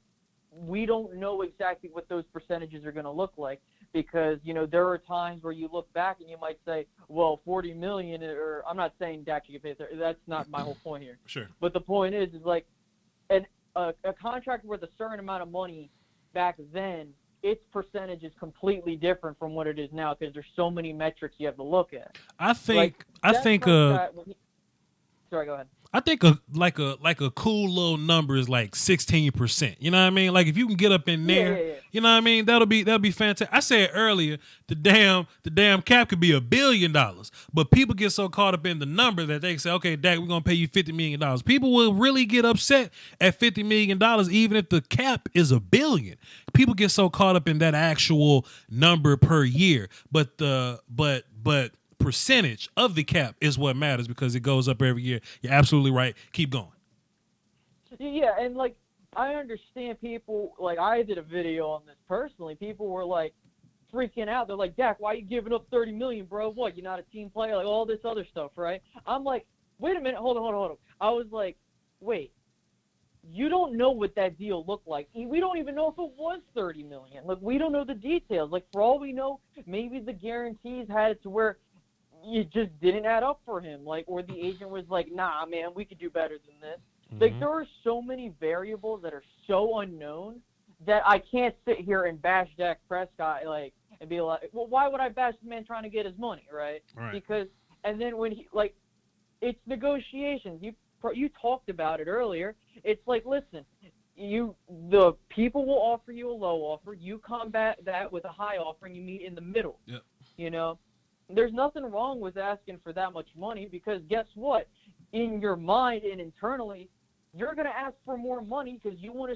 we don't know exactly what those percentages are going to look like because, you know, there are times where you look back and you might say, well, $40 million, or I'm not saying Dak should get paid. That's not my whole point here. Sure. But the point is like a contract worth a certain amount of money back then, its percentage is completely different from what it is now because there's so many metrics you have to look at. Sorry, go ahead. I think a cool little number is like 16%. You know what I mean? Like if you can get up in there, yeah. You know what I mean? That'll be fantastic. I said earlier, the damn cap could be $1 billion, but people get so caught up in the number that they say, okay, Dak, we're gonna pay you $50 million. People will really get upset at $50 million, even if the cap is $1 billion. People get so caught up in that actual number per year, but percentage of the cap is what matters because it goes up every year. You're absolutely right. Keep going. Yeah, and like I understand people, like I did a video on this personally. People were like freaking out. They're like, Dak, why are you giving up $30 million, bro? What, you're not a team player? Like all this other stuff, right? I'm like, wait a minute, hold on. I was like, wait, you don't know what that deal looked like. We don't even know if it was $30 million. Like we don't know the details. Like for all we know, maybe the guarantees had it to where it just didn't add up for him, like, or the agent was like, nah, man, we could do better than this. Mm-hmm. Like, there are so many variables that are so unknown that I can't sit here and bash Dak Prescott, like, and be like, well, why would I bash the man trying to get his money, right? Because, and then when he, like, it's negotiations. You talked about it earlier. It's like, listen, the people will offer you a low offer. You combat that with a high offer, and you meet in the middle. Yep. You know? There's nothing wrong with asking for that much money because guess what? In your mind and internally, you're going to ask for more money because you want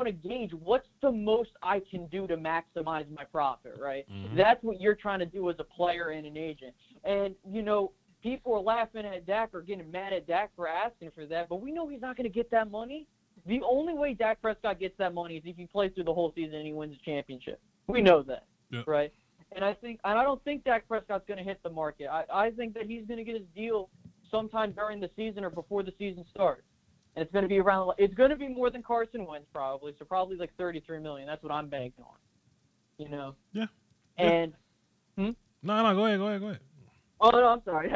to gauge what's the most I can do to maximize my profit, right? Mm-hmm. That's what you're trying to do as a player and an agent. And, you know, people are laughing at Dak or getting mad at Dak for asking for that, but we know he's not going to get that money. The only way Dak Prescott gets that money is if he plays through the whole season and he wins a championship. We know that, right? And I don't think Dak Prescott's going to hit the market. I think that he's going to get his deal sometime during the season or before the season starts. And it's going to be it's going to be more than Carson Wentz probably. So probably like $33 million. That's what I'm banking on. You know? Yeah. And go ahead. Oh no, I'm sorry.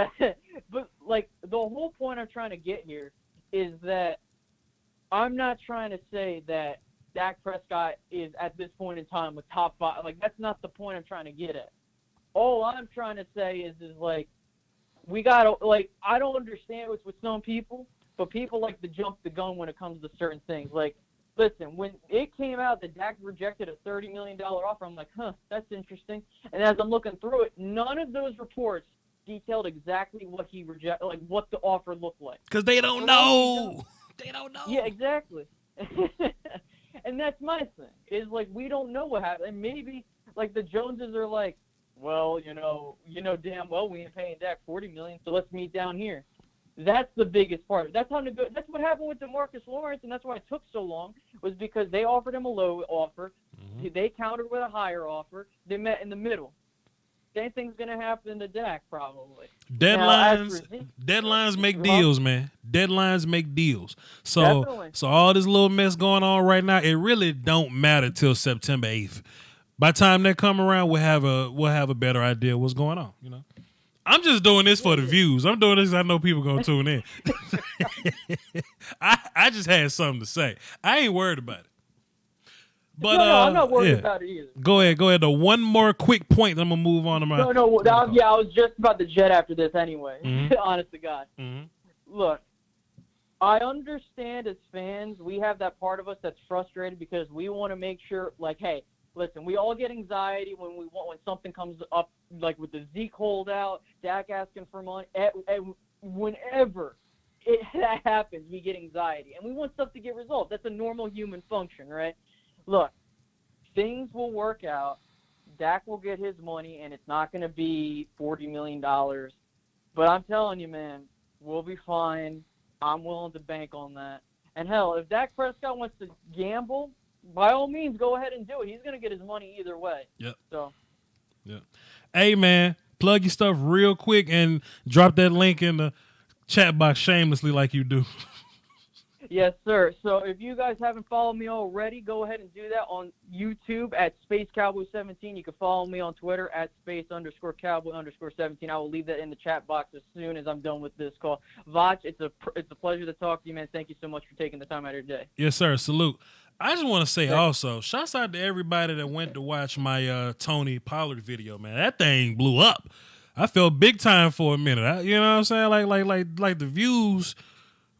But like the whole point I'm trying to get here is that I'm not trying to say that Dak Prescott is at this point in time with top 5. Like that's not the point I'm trying to get at. All I'm trying to say is like we gotta like I don't understand what's with some people, but people like to jump the gun when it comes to certain things. Like, listen, when it came out that Dak rejected a $30 million offer, I'm like, that's interesting. And as I'm looking through it, none of those reports detailed exactly what he rejected, like what the offer looked like. Because they don't know. They don't know. Yeah, exactly. And that's my thing. Is like we don't know what happened. And maybe like the Joneses are like, well, you know damn well we ain't paying Dak $40 million, so let's meet down here. That's the biggest part. That's how That's what happened with DeMarcus Lawrence, and that's why it took so long. Was because they offered him a low offer, they countered with a higher offer. They met in the middle. Same thing's gonna happen to Dak probably. Deadlines make deals, man. Deadlines make deals. So Definitely. so all this little mess going on right now, it really don't matter till September 8th. By the time that come around, we'll have a better idea what's going on. You know, I'm just doing this for the views. I'm doing this 'cause I know people gonna tune in. I just had something to say. I ain't worried about it. But no, I'm not worried about it either. Go ahead. The one more quick point, then I'm gonna move on to my. I was just about to jet after this anyway. Honest to God. Look, I understand as fans, we have that part of us that's frustrated because we want to make sure, like, hey, listen, we all get anxiety when something comes up, like with the Zeke holdout, Dak asking for money. Whenever that happens, we get anxiety, and we want stuff to get resolved. That's a normal human function, right? Look, things will work out. Dak will get his money, and it's not going to be $40 million. But I'm telling you, man, we'll be fine. I'm willing to bank on that. And hell, if Dak Prescott wants to gamble, by all means, go ahead and do it. He's going to get his money either way. Yep. So. Yep. Hey, man, plug your stuff real quick and drop that link in the chat box shamelessly like you do. Yes, sir. So if you guys haven't followed me already, go ahead and do that on YouTube at SpaceCowboy17. You can follow me on Twitter at Space_Cowboy_17. I will leave that in the chat box as soon as I'm done with this call. Voch, it's a pleasure to talk to you, man. Thank you so much for taking the time out of your day. Yes, sir. Salute. I just want to say also, shouts out to everybody that went to watch my Tony Pollard video, man. That thing blew up. I felt big time for a minute. You know what I'm saying? Like the views.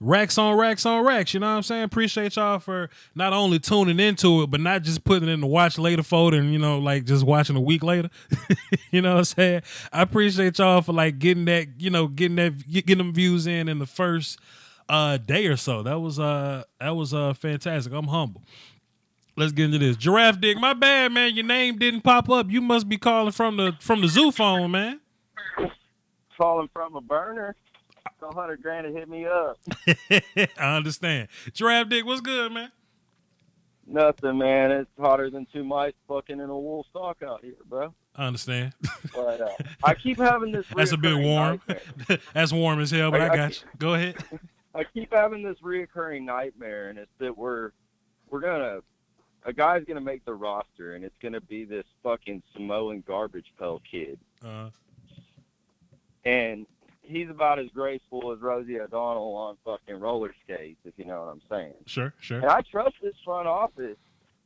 Racks on racks on racks, you know what I'm saying? Appreciate y'all for not only tuning into it, but not just putting it in the watch later folder and, like just watching a week later. You know what I'm saying? I appreciate y'all for like getting them views in the first day or so. That was fantastic. I'm humble. Let's get into this. Giraffe Dick, my bad, man. Your name didn't pop up. You must be calling from the zoo phone, man. Calling from a burner. $100,000 to hit me up. I understand. Giraffe Dick, what's good, man? Nothing, man. It's hotter than 2 mice fucking in a wool sock out here, bro. I understand. But I keep having this. That's a bit warm. That's warm as hell, but I got you. Go ahead. I keep having this reoccurring nightmare, and it's that a guy's gonna make the roster, and it's gonna be this fucking Samoan garbage pail kid, and he's about as graceful as Rosie O'Donnell on fucking roller skates, if you know what I'm saying. Sure. And I trust this front office.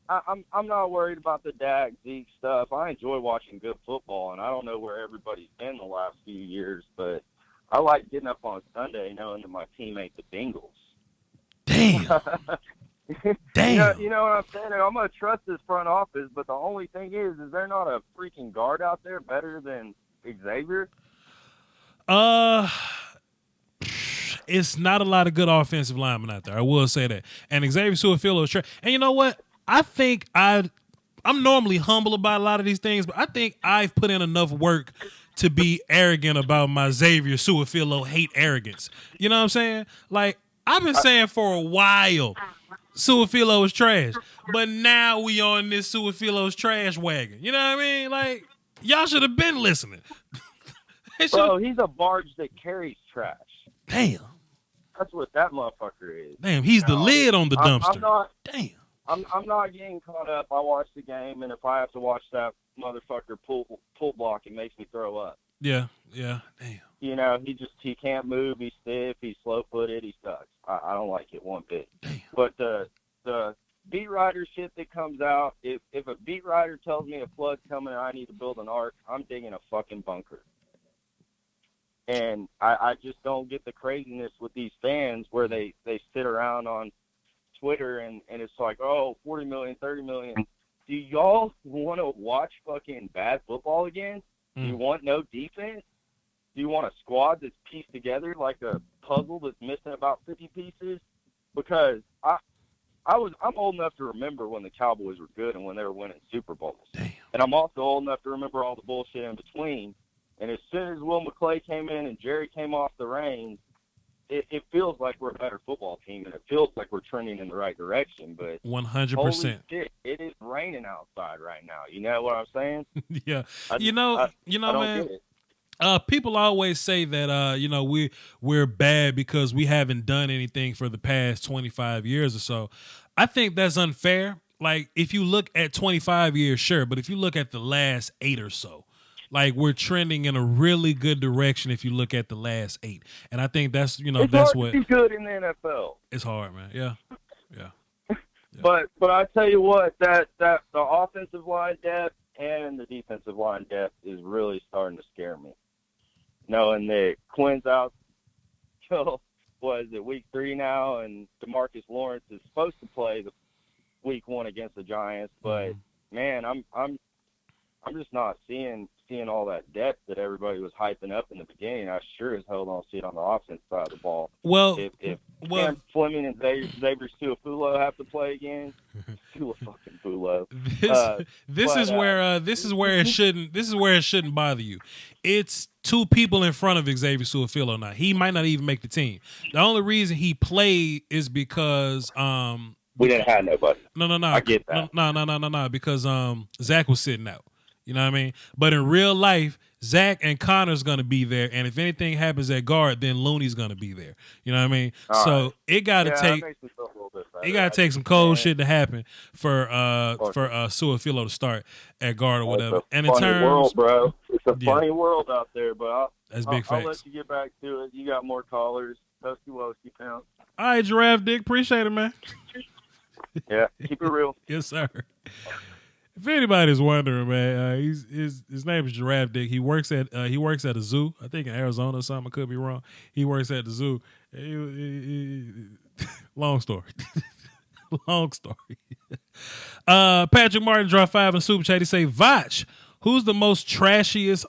I'm not worried about the Dak, Zeke stuff. I enjoy watching good football, and I don't know where everybody's been the last few years, but I like getting up on Sunday knowing that my team ain't the Bengals. Damn. Damn. You know what I'm saying? I'm going to trust this front office, but the only thing is there not a freaking guard out there better than Xavier? It's not a lot of good offensive linemen out there. I will say that. And Xavier Su'a-Filo is trash. And you know what? I think I'm normally humble about a lot of these things, but I think I've put in enough work to be arrogant about my Xavier Su'a-Filo hate arrogance. You know what I'm saying? Like, I've been saying for a while Su'a-Filo is trash. But now we on this Su'a-Filo's trash wagon. You know what I mean? Like, y'all should have been listening. Bro, he's a barge that carries trash. Damn. That's what that motherfucker is. Damn, he's the lid on the dumpster. I'm not getting caught up. I watch the game, and if I have to watch that motherfucker pull block and makes me throw up. Yeah. Damn. You know, he can't move. He's stiff. He's slow-footed. He sucks. I don't like it one bit. Damn. But the beat writer shit that comes out, if a beat writer tells me a flood's coming and I need to build an ark, I'm digging a fucking bunker. And I just don't get the craziness with these fans where they sit around on Twitter and it's like, oh, 40 million, 30 million. Do y'all want to watch fucking bad football again? Do you want no defense? Do you want a squad that's pieced together like a puzzle that's missing about 50 pieces? Because I'm old enough to remember when the Cowboys were good and when they were winning Super Bowls. Damn. And I'm also old enough to remember all the bullshit in between. And as soon as Will McClay came in and Jerry came off the reins, it feels like we're a better football team, and it feels like we're trending in the right direction. But 100%. Holy shit, it is raining outside right now. You know what I'm saying? Yeah. I don't Man. get it. People always say that we're bad because we haven't done anything for the past 25 years or so. I think that's unfair. Like, if you look at 25 years, sure, but if you look at the last 8 or so, like, we're trending in a really good direction if you look at the last 8. And I think that's, It's that's hard what to be good in the NFL. it's hard, man. Yeah. But I tell you what, that the offensive line depth and the defensive line depth is really starting to scare me. Knowing that Quinn's out till week 3 now, and DeMarcus Lawrence is supposed to play the week 1 against the Giants, but man, I'm just not seeing all that depth that everybody was hyping up in the beginning. I sure as hell don't see it on the offense side of the ball. Well, if Cam Fleming and Xavier Su'a-Filo have to play again, Su'a-fucking-Fulo. This is where it shouldn't bother you. It's 2 people in front of Xavier Su'a-Filo now. He might not even make the team. The only reason he played is because we didn't have nobody. No. I get that. No. Because Zach was sitting out. You know what I mean? But in real life, Zach and Connor's going to be there, and if anything happens at guard, then Looney's going to be there. You know what I mean? All so right. it got to take take some cold shit to happen for Su'a-Filo to start at guard or whatever. And in terms, world, bro. It's a funny world out there, but that's big facts. I'll let you get back to it. You got more callers. Husky pounds. All right, Giraffe Dick, appreciate it, man. Yeah, keep it real. Yes, sir. If anybody's wondering, man, his name is Giraffe Dick. He works at a zoo. I think in Arizona or something. I could be wrong. He works at the zoo. Long story. Long story. Patrick Martin dropped 5 in Super Chat. He say, Voch, who's the most trashiest?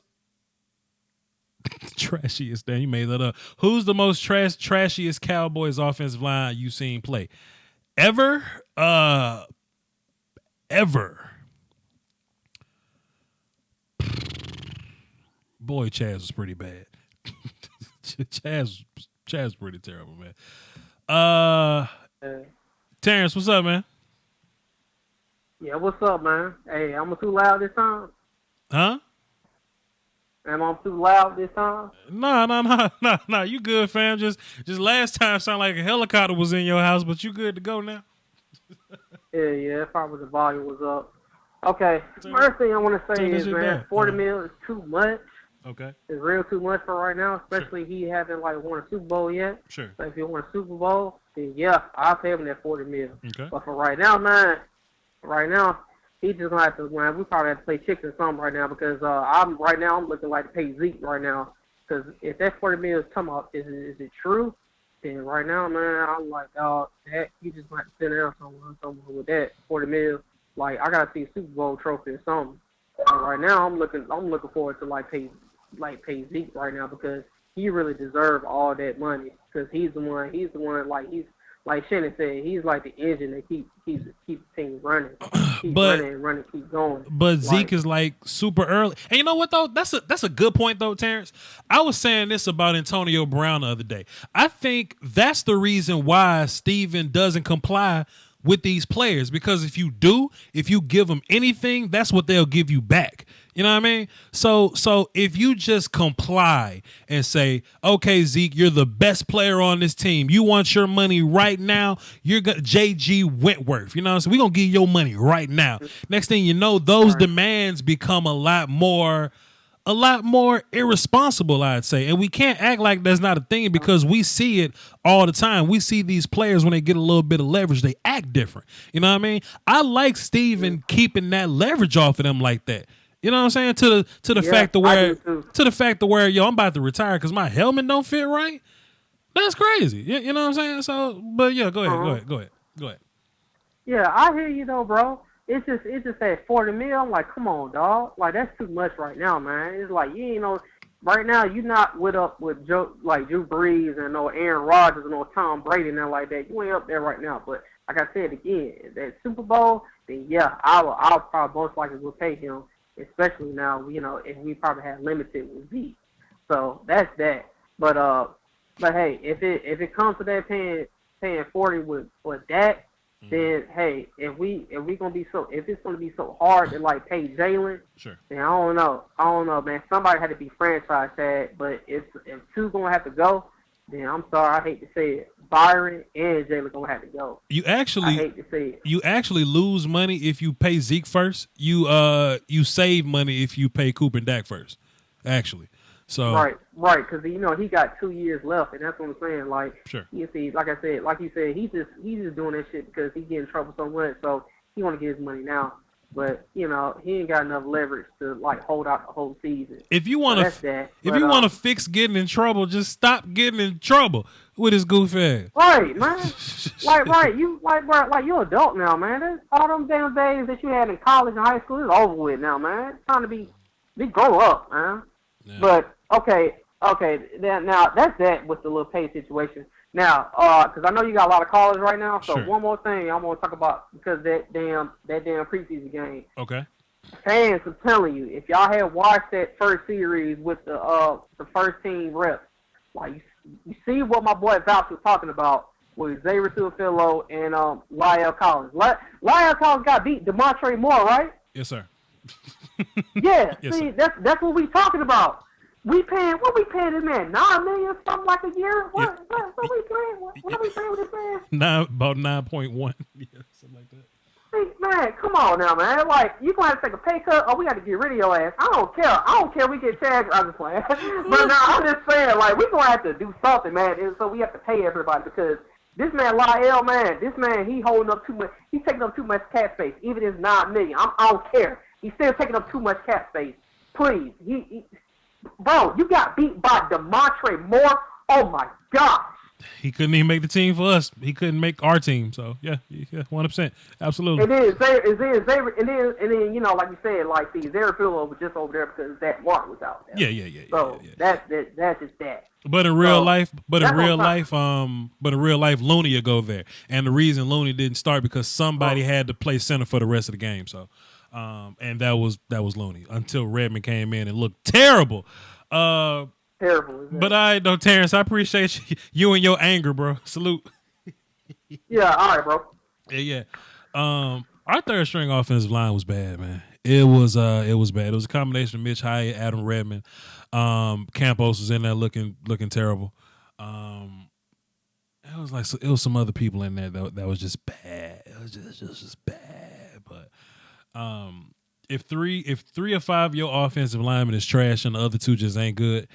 Damn, you made that up. Who's the most trashiest Cowboys offensive line you seen play? Ever? Boy, Chaz was pretty bad. Chaz was pretty terrible, man. Terrence, what's up, man? Yeah, what's up, man? Hey, am I too loud this time? Huh? Am I too loud this time? No. You good, fam. Just last time sounded like a helicopter was in your house, but you good to go now. Yeah, probably the volume was up. Okay, first thing I want to say is, man, 40 mil is too much. Okay. It's real too much for right now, especially he haven't won a Super Bowl yet. Sure. So if he won a Super Bowl, then yeah, I'll pay him that 40 mil. Okay. But for right now, man, he just gonna have to. Man, we probably have to play chicks or something right now because I'm looking like to pay Zeke right now. Because if that 40 mil is talking about, is it true? Then right now, man, I'm like, that you just might sit down somewhere with that 40 mil. Like I gotta see a Super Bowl trophy or something. And right now, I'm looking forward to pay Zeke right now because he really deserves all that money because he's the one he's like Shannon said, he's like the engine that keeps the team running. Keep going. But Zeke is super early. And you know what though? That's a good point though, Terrence. I was saying this about Antonio Brown the other day. I think that's the reason why Steven doesn't comply with these players because if you give them anything, that's what they'll give you back. You know what I mean? So if you just comply and say, okay, Zeke, you're the best player on this team. You want your money right now. You're JG Wentworth. You know what I'm saying? We're going to give you your money right now. Next thing you know, those demands become a lot more irresponsible, I'd say. And we can't act like that's not a thing because we see it all the time. We see these players when they get a little bit of leverage, they act different. You know what I mean? I like Steven keeping that leverage off of them like that. You know what I'm saying? To the fact of where yo, I'm about to retire because my helmet don't fit right. That's crazy. You know what I'm saying? So, but yeah, go ahead. Yeah, I hear you though, bro. It's just at 40 mil. I'm like, come on, dog. Like that's too much right now, man. It's like you know, right now you're not with Drew Brees and no Aaron Rodgers and no Tom Brady and nothing like that. You ain't up there right now. But like I said again, that Super Bowl, then yeah, I'll probably most likely will pay him. Especially now, you know, if we probably have limited with Zeke. So that's that. But hey, if it comes to that paying 40 with Dak, then hey, if it's gonna be so hard to like pay Jalen, sure. Then I don't know, man. Somebody had to be franchise tag, but if two gonna have to go, then I'm sorry, I hate to say it. Byron and Jalen gonna have to go. I hate to say it. You actually lose money if you pay Zeke first. You save money if you pay Cooper and Dak first. Actually, so right, because you know he got 2 years left, and that's what I'm saying. Like, sure. You see, like you said, he's just doing that shit because he get in trouble so much, so he want to get his money now. But you know he ain't got enough leverage to like hold out the whole season. If you want to fix getting in trouble, just stop getting in trouble with his goofy ass. Right, man. You're adult now, man. There's all them damn days that you had in college and high school is over with now, man. It's time to be grow up, man. Yeah. But okay. Now that's that with the little pay situation. Now, because I know you got a lot of callers right now, so sure. One more thing I want to talk about because that damn preseason game. Okay. Fans, I'm telling you, if y'all had watched that first series with the first team reps, like you see what my boy Voch was talking about with Xavier Tuafilo and Lyle Collins. Lyle Collins got beat DeMontre Moore, right? Yes, sir. Yeah. Yes, see, sir. that's what we talking about. We paying this man $9 million something like a year? What we paying? What are we paying with this man? About 9.1. Yeah, something like that. See, man, come on now, man. Like you gonna have to take a pay cut, or we got to get rid of your ass. I don't care. We get tagged. I'm just playing. But now I'm just saying, like we gonna have to do something, man. And so we have to pay everybody because this man Lyle, man, he holding up too much. He's taking up too much cap space. Even if it's $9 million, I don't care. He's still taking up too much cap space. Please, bro, you got beat by DeMontre Moore. Oh my gosh. He couldn't even make the team for us. He couldn't make our team. So yeah, 100%, absolutely. And then Xavier, and then you know, like you said, like the Xavier Philo was just over there because Zach Martin was out there. Yeah. So that's just that. But in real life, Looney will go there. And the reason Looney didn't start because somebody had to play center for the rest of the game. So, and that was Looney until Redmond came in and looked terrible. Terrible. But Terrence, I appreciate you and your anger, bro. Salute. Yeah, all right, bro. Yeah. Our third string offensive line was bad, man. It was bad. It was a combination of Mitch Hyatt, Adam Redmond. Campos was in there looking terrible. It was some other people in there that was just bad. It was just bad. But if three or five of your offensive linemen is trash and the other two just ain't good,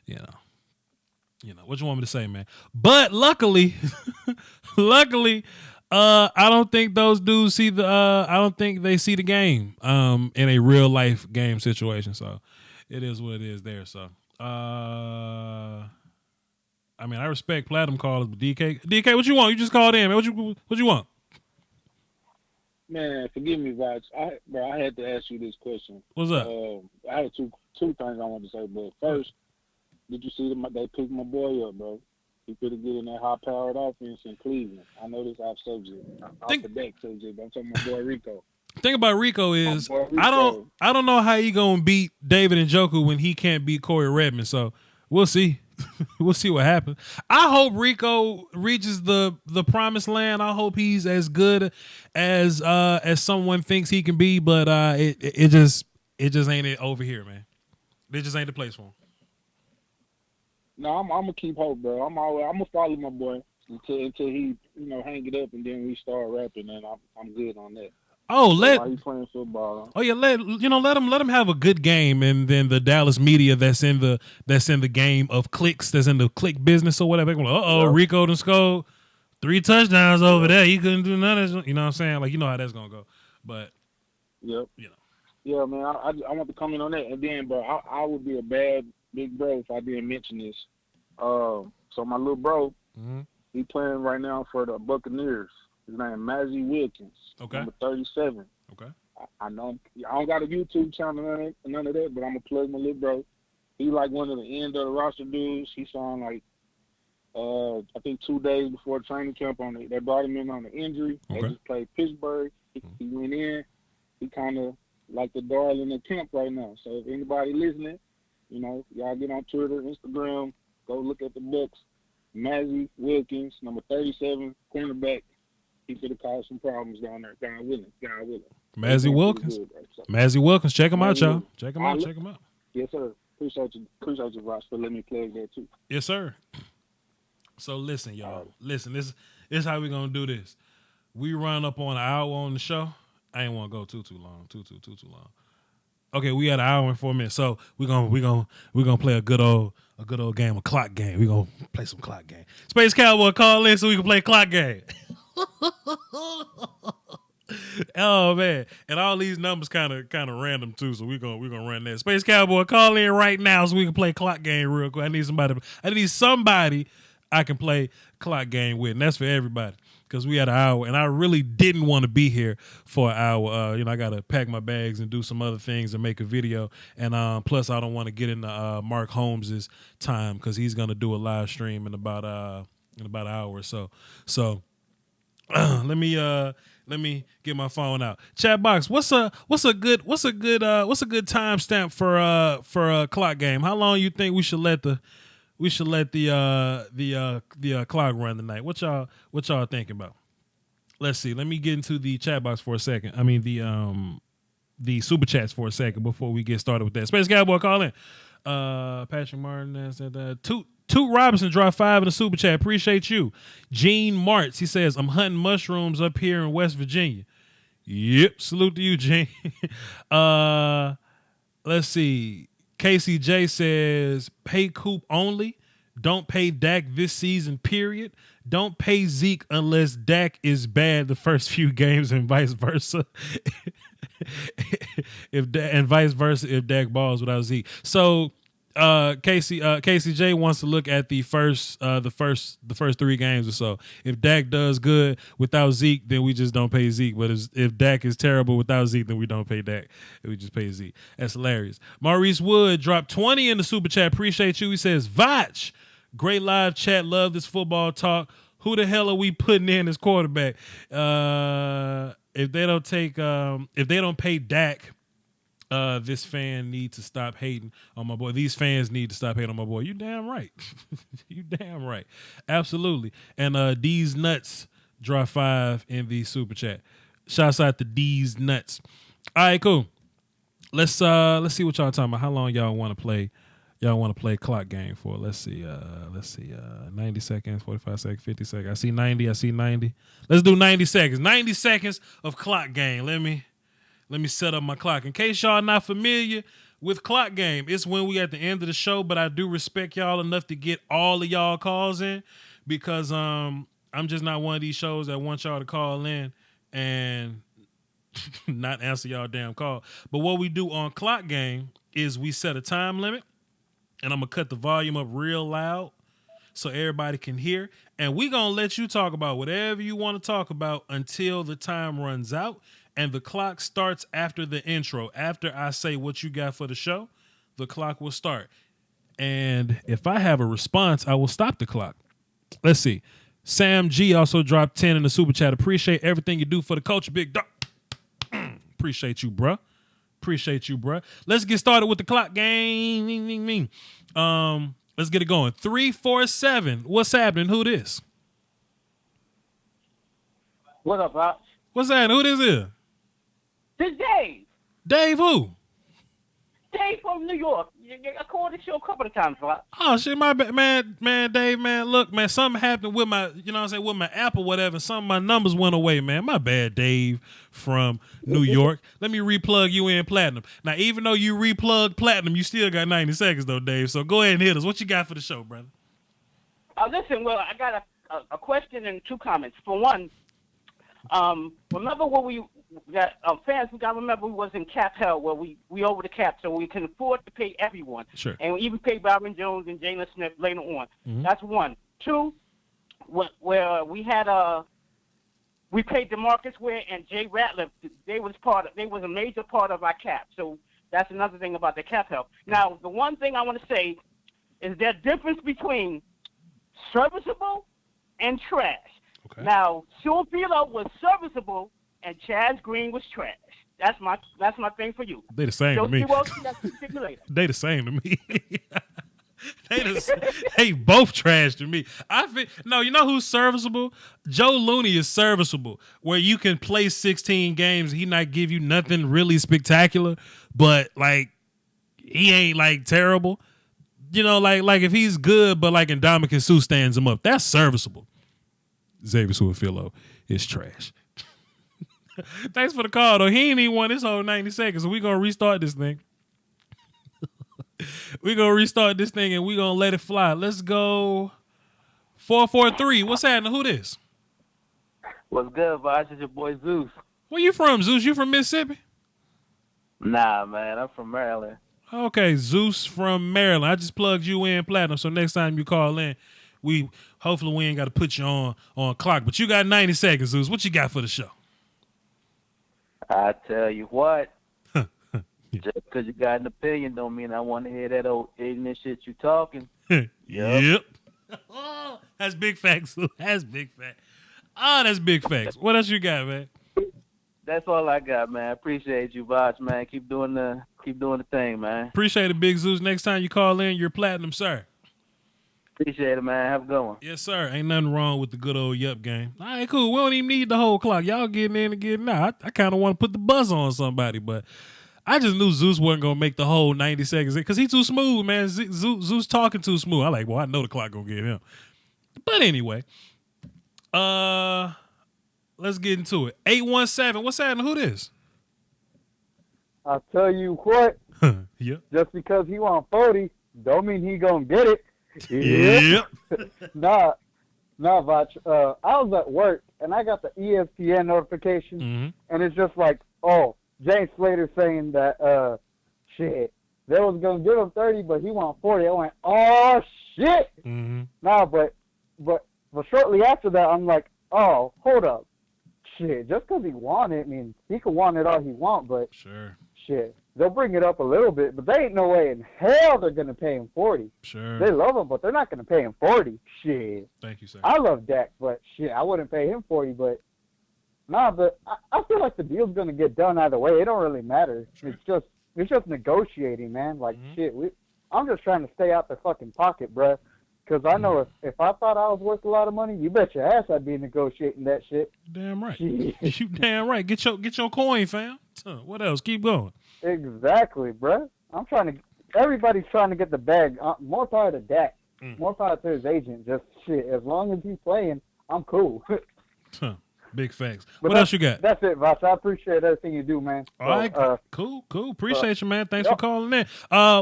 you know what you want me to say, man. But luckily, I don't think those dudes see I don't think they see the game in a real life game situation. So it is what it is there. So I mean, I respect platinum callers, but DK, what you want? You just called in, man. What you want? Man, forgive me, Voch. I had to ask you this question. What's up? I had two things I wanted to say, but first, did you see they picked my boy up, bro? He could have get in that high-powered offense in Cleveland. I know this off subject, off the deck subject, but I'm talking about my boy Rico. Thing about Rico is I don't know how he gonna beat David Njoku when he can't beat Corey Redmond. So we'll see. We'll see what happens. I hope Rico reaches the promised land. I hope he's as good as someone thinks he can be. But it just ain't it over here, man. It just ain't the place for him. No, I'm gonna keep hope, bro. I'm gonna follow my boy until he hang it up, and then we start rapping, and I'm good on that. Oh, While he playing football. Oh yeah, let him have a good game, and then the Dallas media that's in the game of clicks, that's in the click business or whatever. Like, Rico done scored 3 touchdowns over there. He couldn't do none of this. You know what I'm saying? Like, you know how that's gonna go. But yeah, man. I want to comment on that, and then, bro, I would be a bad big bro if I didn't mention this. So my little bro, he playing right now for the Buccaneers. His name is Mazzy Wilkins, number 37. Okay. I know I don't got a YouTube channel, none of that, but I'm gonna plug my little bro. He like one of the end of the roster dudes. He signed like I think 2 days before training camp they brought him in on an injury. Okay. They just played Pittsburgh. He went in. He kind of like the darling of camp right now. So if anybody listening, y'all get on Twitter, Instagram, go look at the books. Mazzy Wilkins, number 37, cornerback. He could have caused some problems down there. God willing. Mazzy Wilkins. Mazzy Wilkins. Check him out, y'all. Check him out. Yes, sir. Appreciate you, Ross, for letting me plug that too. Yes, sir. So listen, y'all. Listen, this is how we gonna do this. We run up on an hour on the show. I ain't want to go too long. Too long. Okay, we had an hour and 4 minutes. So we're gonna play a good old game, a clock game. We're gonna play some clock game. Space Cowboy, call in so we can play clock game. Oh man, and all these numbers kind of random too, so we're gonna run that. Space Cowboy, call in right now so we can play clock game real quick. I need somebody I can play clock game with, and that's for everybody because we had an hour, and I really didn't want to be here for an hour. I gotta pack my bags and do some other things and make a video, and plus I don't want to get into Mark Holmes's time because he's gonna do a live stream in about an hour or so. So. Let me get my phone out. Chat box, what's a good timestamp for a clock game? How long you think we should let the clock run tonight? What y'all thinking about? Let's see. Let me get into the chat box for a second. I mean the super chats for a second before we get started with that. Space Cowboy, call in. Patrick Martin said Toot Robinson dropped 5 in the super chat. Appreciate you. Gene Martz, he says, I'm hunting mushrooms up here in West Virginia. Yep, salute to you, Gene. Let's see. Casey J says, pay Coop only. Don't pay Dak this season, period. Don't pay Zeke unless Dak is bad the first few games and vice versa. If Dak balls without Zeke. So Casey J wants to look at the first 3 games or so. If Dak does good without Zeke, then we just don't pay Zeke. But if Dak is terrible without Zeke, then we don't pay Dak. We just pay Zeke. That's hilarious. Maurice Wood dropped 20 in the super chat. Appreciate you. He says, Voch, great live chat. Love this football talk. Who the hell are we putting in as quarterback? If they don't pay Dak, this fan needs to stop hating on my boy. These fans need to stop hating on my boy. You damn right. You damn right. Absolutely. And D's Nuts drop 5 in the super chat. Shouts out to D's Nuts. All right, cool. Let's see what y'all talking about. How long y'all want to play? Y'all want to play clock game for? Let's see. 90 seconds, 45 seconds, 50 seconds. I see 90. Let's do 90 seconds. 90 seconds of clock game. Let me set up my clock. In case y'all not familiar with clock game, it's when we at the end of the show, but I do respect y'all enough to get all of y'all calls in because I'm just not one of these shows that want y'all to call in and not answer y'all damn call. But what we do on clock game is we set a time limit, and I'm going to cut the volume up real loud so everybody can hear. And we're going to let you talk about whatever you want to talk about until the time runs out. And the clock starts after the intro. After I say what you got for the show, the clock will start. And if I have a response, I will stop the clock. Let's see. Sam G also dropped 10 in the super chat. Appreciate everything you do for the culture, big dog. Appreciate you, bruh. Let's get started with the clock game. Let's get it going. 347. What's happening? Who this? What up, Pops? What's that? Who this is? This Dave. Dave who? Dave from New York. I called the show a couple of times, right? Oh shit, my bad, man, Dave, man. Look, man, something happened with my, you know what I'm saying, with my app or whatever. Some of my numbers went away, man. My bad, Dave from New York. Let me replug you in platinum. Now, even though you replug platinum, you still got 90 seconds though, Dave. So go ahead and hit us. What you got for the show, brother? Listen, well, I got a question and 2 comments. For one, remember when we got fans? We got to remember we was in cap hell where we over the cap, so we can afford to pay everyone. Sure. And we even pay Byron Jones and Jalen Smith later on. Mm-hmm. That's one. 2, where we had we paid DeMarcus Ware and Jay Ratliff. They was a major part of our cap. So that's another thing about the cap hell. Now, the one thing I want to say is there difference between serviceable and trash. Okay. Now, Sean Philo was serviceable and Chaz Green was trash. That's my thing for you. They the same to me. They the same to me. They both trash to me. No, you know who's serviceable? Joe Looney is serviceable, where you can play 16 games. He not give you nothing really spectacular, but like he ain't like terrible. You know, like if he's good, but like Ndamukong Suh stands him up, that's serviceable. Xavier Su'a-Filo is trash. Thanks for the call, though. He ain't even won this whole 90 seconds, so we're going to restart this thing. We're going to restart this thing, and we're going to let it fly. Let's go 443. What's happening? Who this? What's good, Voch? It's your boy Zeus. Where you from, Zeus? You from Mississippi? Nah, man. I'm from Maryland. Okay, Zeus from Maryland. I just plugged you in platinum, so next time you call in, hopefully we ain't got to put you on clock. But you got 90 seconds, Zeus. What you got for the show? I tell you what, just because you got an opinion don't mean I want to hear that old ignorant shit you talking. Yep. That's big facts. That's big facts. That's big facts. What else you got, man? That's all I got, man. Appreciate you, Voch, man. Keep doing the thing, man. Appreciate it, Big Zeus. Next time you call in, you're platinum, sir. Appreciate it, man. Have a good one. Yes, sir. Ain't nothing wrong with the good old Yup game. All right, cool. We don't even need the whole clock. Y'all getting in and getting out. I kind of want to put the buzz on somebody, but I just knew Zeus wasn't going to make the whole 90 seconds because he too smooth, man. Zeus talking too smooth. I well, I know the clock going to get him. But anyway, let's get into it. 817. What's happening? Who this? I'll tell you what. Yep. Just because he want 40, don't mean he going to get it. Yep. Nah, Voch. I was at work and I got the ESPN notification, and it's just like, oh, James Slater saying that shit, they was gonna give him 30, but he want 40. I went, oh shit. Nah, but shortly after that, I'm like, oh, hold up, shit. Just because he want it, I mean, he can want it all he want, but sure, shit. They'll bring it up a little bit, but they ain't no way in hell they're going to pay him 40. Sure. They love him, but they're not going to pay him 40. Shit. Thank you, sir. I love Dak, but shit, I wouldn't pay him 40. But but I feel like the deal's going to get done either way. It don't really matter. Sure. It's just negotiating, man. Like, shit, I'm just trying to stay out the fucking pocket, bruh. Because I know if I thought I was worth a lot of money, you bet your ass I'd be negotiating that shit. Damn right. You damn right. Get your coin, fam. What else? Keep going. Exactly, bruh. Everybody's trying to get the bag. More power to Dak. More power to his agent. Just shit. As long as he's playing, I'm cool. Big facts. What else you got? That's it, Voch. I appreciate everything you do, man. All right. Cool. Appreciate you, man. Thanks for calling in.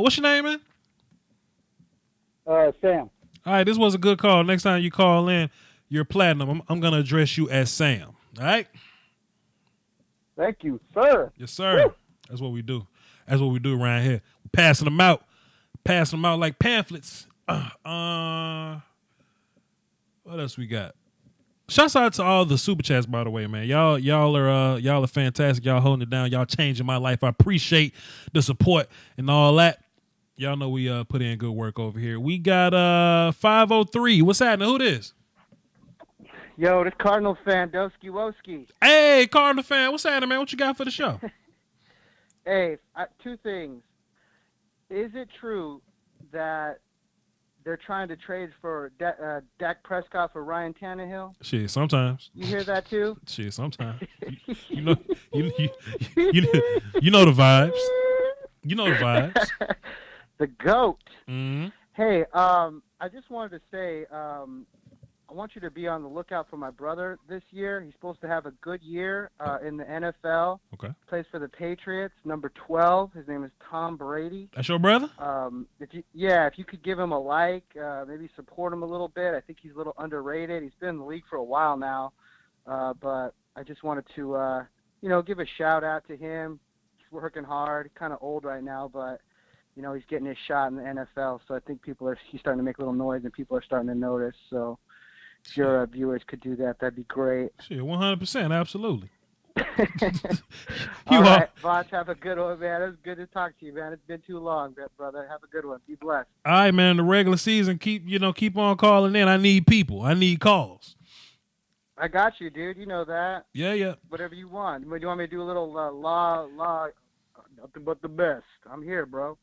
What's your name, man? Sam. All right. This was a good call. Next time you call in, you're platinum. I'm going to address you as Sam. All right? Thank you, sir. Yes, sir. Woo. That's what we do. That's what we do around here. Passing them out like pamphlets. What else we got? Shouts out to all the super chats, by the way, man. Y'all are fantastic. Y'all holding it down. Y'all changing my life. I appreciate the support and all that. Y'all know we put in good work over here. We got 503. What's happening? Who this? Yo, this Cardinals fan, Dosky Woski. Hey, Cardinal fan. What's happening, man? What you got for the show? Hey, 2 things. Is it true that they're trying to trade for Dak Prescott for Ryan Tannehill? Shit, sometimes. You hear that too? Shit, sometimes. You know the vibes. You know the vibes. The GOAT. Mm-hmm. Hey, I just wanted to say, I want you to be on the lookout for my brother this year. He's supposed to have a good year in the NFL. Okay. Plays for the Patriots, number 12. His name is Tom Brady. That's your brother? If you could give him a like, maybe support him a little bit. I think he's a little underrated. He's been in the league for a while now, but I just wanted to, give a shout out to him. He's working hard, kind of old right now, but he's getting his shot in the NFL. So I think he's starting to make a little noise, and people are starting to notice. So if your viewers could do that, that'd be great. Shit, 100%, absolutely. All right, Voch, have a good one, man. It was good to talk to you, man. It's been too long, brother. Have a good one. Be blessed. All right, man. The regular season, keep on calling in. I need people. I need calls. I got you, dude. You know that. Yeah. Whatever you want. Do you want me to do a little law? Nothing but the best. I'm here, bro.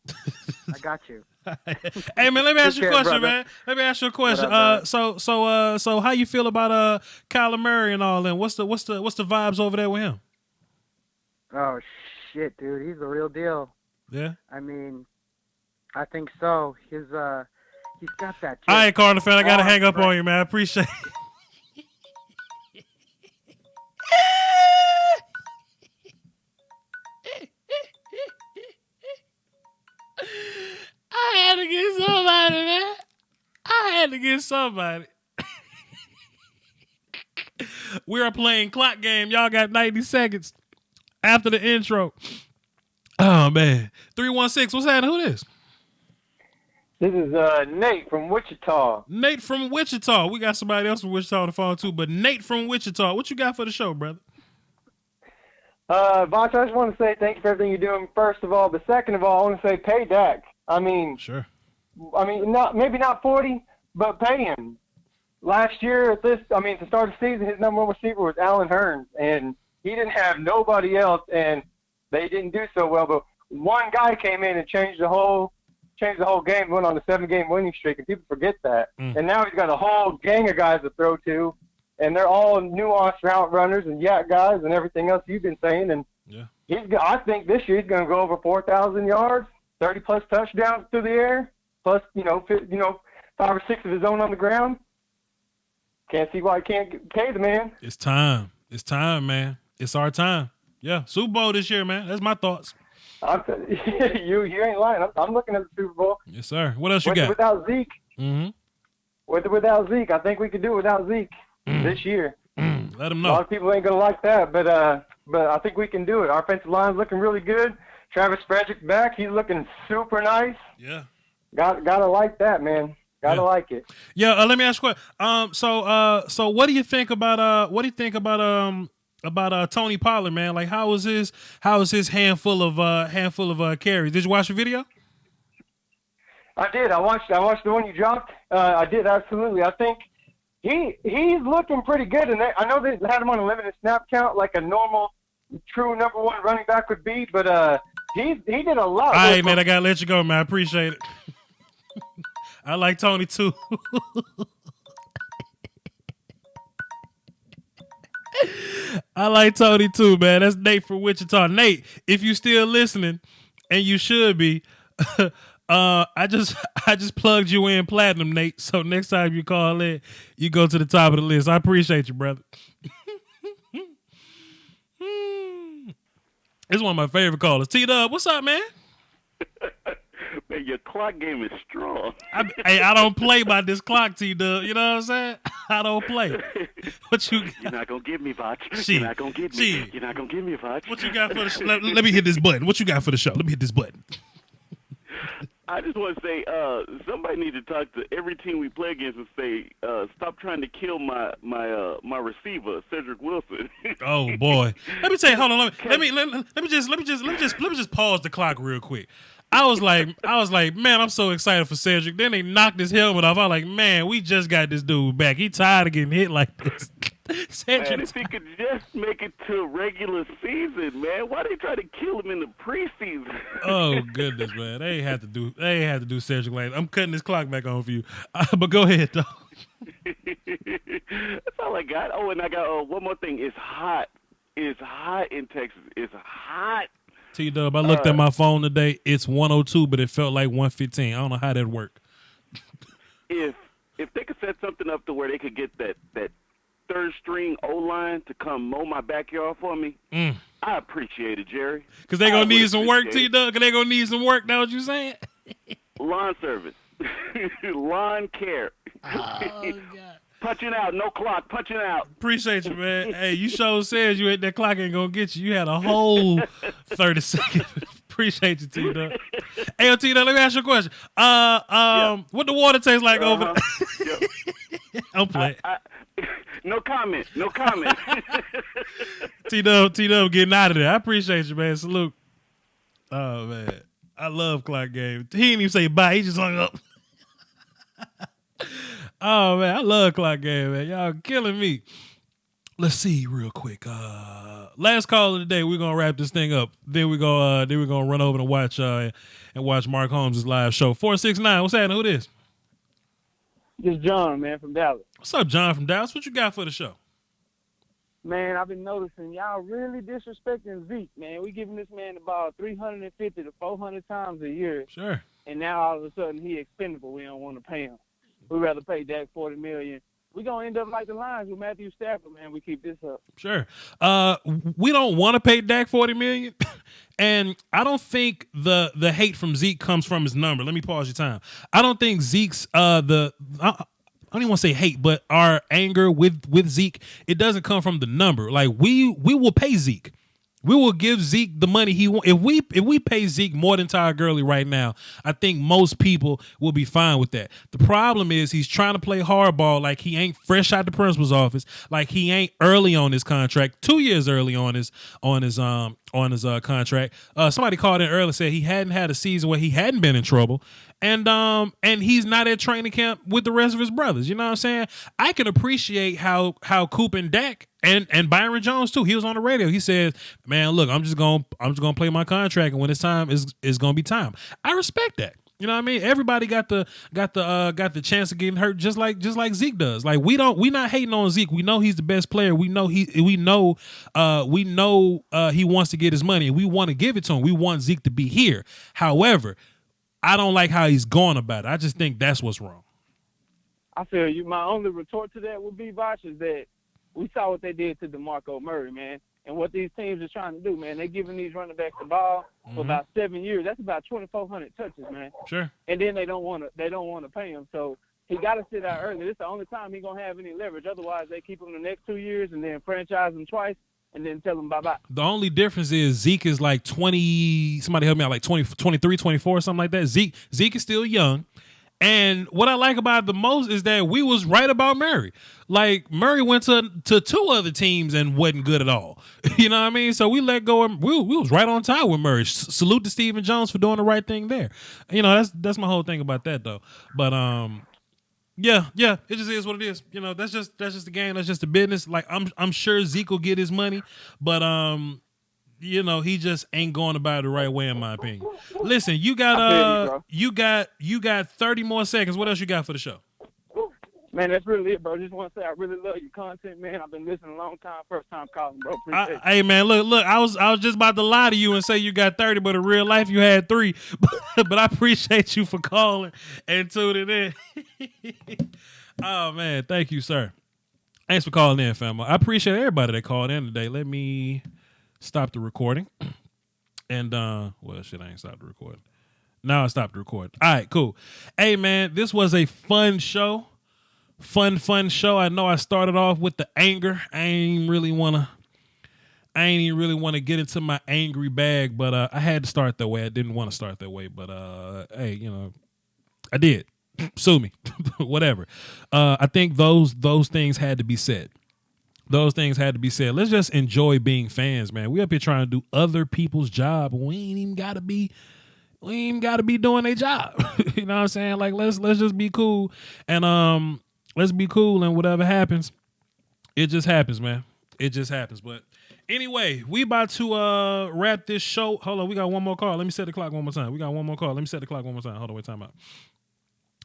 I got you. Hey, man, let me ask you a question, brother. man. Let me ask you a question. Up, So how you feel about Kyler Murray and all that? What's the vibes over there with him? Oh shit, dude. He's the real deal. Yeah. I mean, I think so. He's got that. All right, Cardinal fan, I gotta hang up on you, man. I appreciate it. I had to get somebody, man. I had to get somebody. We are playing clock game. Y'all got 90 seconds after the intro. Oh, man. 316, what's happening? Who this? This is Nate from Wichita. Nate from Wichita. We got somebody else from Wichita on the phone, too, but Nate from Wichita. What you got for the show, brother? Voch, I just want to say thank you for everything you're doing, first of all. But second of all, I want to say pay Dak. I mean, sure. Maybe not 40, but pay him. Last year at to start the season, his number one receiver was Allen Hurns, and he didn't have nobody else, and they didn't do so well. But one guy came in and changed the whole game, went on a 7-game winning streak, and people forget that. And now he's got a whole gang of guys to throw to, and they're all nuanced route runners and yak guys and everything else you've been saying. And I think this year he's going to go over 4,000 yards, 30-plus touchdowns through the air, plus 5 or 6 of his own on the ground. Can't see why he can't pay the man. It's time. It's time, man. It's our time. Yeah, Super Bowl this year, man. That's my thoughts. You ain't lying. I'm looking at the Super Bowl. Yes, sir. What else you got? Without Zeke. Mm-hmm. Without Zeke, I think we could do it without Zeke this year. Let him know. A lot of people ain't gonna like that, but I think we can do it. Our offensive line's looking really good. Travis Frederick back. He's looking super nice. Yeah. Gotta like that, man. Gotta like it. Yeah. Let me ask you a question. So what do you think about Tony Pollard, man? Like, how is his handful of carries? Did you watch the video? I did. I watched the one you dropped. I did, absolutely. I think he's looking pretty good, and I know they had him on a limited snap count, like a normal, true number one running back would be. But he did a lot. All right, man. I gotta let you go, man. I appreciate it. I like Tony too. I like Tony too, man. That's Nate from Wichita. Nate, if you still listening, and you should be, I just plugged you in platinum, Nate. So next time you call in, you go to the top of the list. I appreciate you, brother. It's one of my favorite callers. T-Dub, what's up, man? Man, your clock game is strong. I don't play by this clock, T-Dub. You know what I'm saying? I don't play. What you got? You're not going to give me, Voch. Shit. You're not going to give me. You're not going to give me, Voch. What you got for the show? Let me hit this button. What you got for the show? Let me hit this button. I just want to say, somebody need to talk to every team we play against and say, stop trying to kill my receiver, Cedric Wilson. Oh boy, let me tell you. Hold on, let me just pause the clock real quick. I was like, man, I'm so excited for Cedric. Then they knocked his helmet off. I was like, man, we just got this dude back. He tired of getting hit like this. Man, if he could just make it to regular season, man, why they try to kill him in the preseason? Oh goodness, man, they had to do Cedric Lane. I'm cutting this clock back on for you, but go ahead, though. That's all I got. Oh, and I got one more thing. It's hot. It's hot in Texas. It's hot. T-Dub, I looked at my phone today. It's 102, but it felt like 115. I don't know how that worked. If they could set something up to where they could get that third string O-line to come mow my backyard for me, I appreciate it, Jerry. Because they're going to need some work, T-Dub? Because they're going to need some work, that what you saying? Lawn service. Lawn care. Oh, God. Punching out, no clock, punching out. Appreciate you, man. Hey, you sure says you ain't that clock ain't going to get you. You had a whole 30 seconds. Appreciate you, T-Dub. Hey, T-Dub, let me ask you a question. What the water tastes like over there? I'm playing. No comment. T-Dub getting out of there. I appreciate you, man. Salute. Oh, man. I love clock game. He didn't even say bye. He just hung up. Oh, man. I love clock game, man. Y'all killing me. Let's see real quick. Last call of the day. We're gonna wrap this thing up. Then we're gonna run over and watch Mark Holmes' live show. 469. What's happening? Who this? This John, man, from Dallas. What's up, John from Dallas? What you got for the show? Man, I've been noticing y'all really disrespecting Zeke, man. We giving this man about 350 to 400 times a year. Sure. And now all of a sudden he expendable. We don't want to pay him. We'd rather pay Dak $40 million. We're going to end up like the Lions with Matthew Stafford, man. We keep this up. Sure. We don't want to pay Dak $40 million. And I don't think the hate from Zeke comes from his number. Let me pause your time. I don't think Zeke's I don't even want to say hate, but our anger with Zeke, it doesn't come from the number. Like we will pay Zeke. We will give Zeke the money he wants. If we pay Zeke more than Todd Gurley right now, I think most people will be fine with that. The problem is he's trying to play hardball like he ain't fresh out the principal's office, like he ain't early on his contract, 2 years early on his contract. Somebody called in earlier and said he hadn't had a season where he hadn't been in trouble. And he's not at training camp with the rest of his brothers. You know what I'm saying? I can appreciate how Coop and Dak and Byron Jones too. He was on the radio. He said, "Man, look, I'm just gonna play my contract, and when it's time, is gonna be time." I respect that. You know what I mean? Everybody got the chance of getting hurt just like Zeke does. Like we not hating on Zeke. We know he's the best player. We know he wants to get his money, and we want to give it to him. We want Zeke to be here. However, I don't like how he's going about it. I just think that's what's wrong. I feel you. My only retort to that would be, Voch, is that we saw what they did to DeMarco Murray, man, and what these teams are trying to do, man. They're giving these running backs the ball for about 7 years. That's about 2,400 touches, man. Sure. And then they don't want to pay him. So he got to sit out early. This is the only time he's gonna have any leverage. Otherwise, they keep him the next 2 years and then franchise him twice. And then tell him bye-bye. The only difference is Zeke is like 20, somebody help me out, like 20, 23, 24, something like that. Zeke is still young. And what I like about it the most is that we was right about Murray. Like, Murray went to two other teams and wasn't good at all. You know what I mean? So we let go. We was right on time with Murray. Salute to Stephen Jones for doing the right thing there. You know, that's my whole thing about that, though. But, yeah, it just is what it is. You know, that's just the game. That's just the business. Like I'm sure Zeke will get his money, but you know, he just ain't going about it the right way in my opinion. Listen, you got 30 more seconds. What else you got for the show? Man, that's really it, bro. Just want to say I really love your content, man. I've been listening a long time. First time calling, bro. Appreciate it. Hey, man, look. I was just about to lie to you and say you got 30, but in real life you had 3. But I appreciate you for calling and tuning in. Oh, man, thank you, sir. Thanks for calling in, fam. I appreciate everybody that called in today. Let me stop the recording. And, well, shit, I ain't stopped the recording. Now I stopped the recording. All right, cool. Hey, man, this was a fun show. Fun show. I know I started off with the anger. I ain't even really want to get into my angry bag, but I had to start that way. I didn't want to start that way, but hey, you know, I did. Sue me. Whatever. I think those things had to be said. Those things had to be said. Let's just enjoy being fans, man. We up here trying to do other people's job. We ain't even gotta be doing their job. You know what I'm saying? Like let's just be cool and let's be cool, and whatever happens, it just happens, man. It just happens. But anyway, we about to wrap this show. Hold on, we got one more call. Let me set the clock one more time. We got one more call. Let me set the clock one more time. Hold on, wait, time out.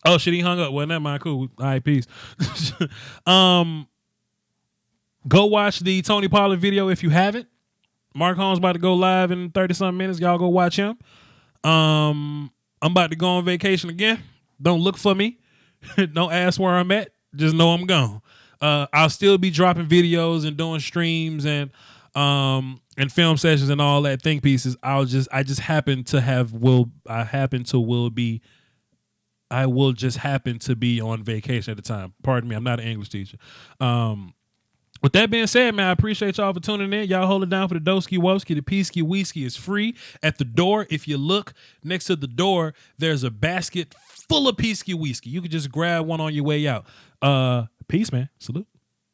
Oh shit, he hung up. Well, never mind. Cool. All right, peace. Go watch the Tony Pollard video if you haven't. Mark Holmes about to go live in 30-something minutes. Y'all go watch him. I'm about to go on vacation again. Don't look for me. Don't ask where I'm at. Just know I'm gone. I'll still be dropping videos and doing streams and film sessions and all that think pieces. I just happen to be on vacation at the time. Pardon me, I'm not an English teacher. With that being said, man, I appreciate y'all for tuning in. Y'all hold it down for the Doski Woski. The Peasky Whiskey is free at the door. If you look next to the door, there's a basket full of Peasky Whiskey. You can just grab one on your way out. Peace, man. Salute.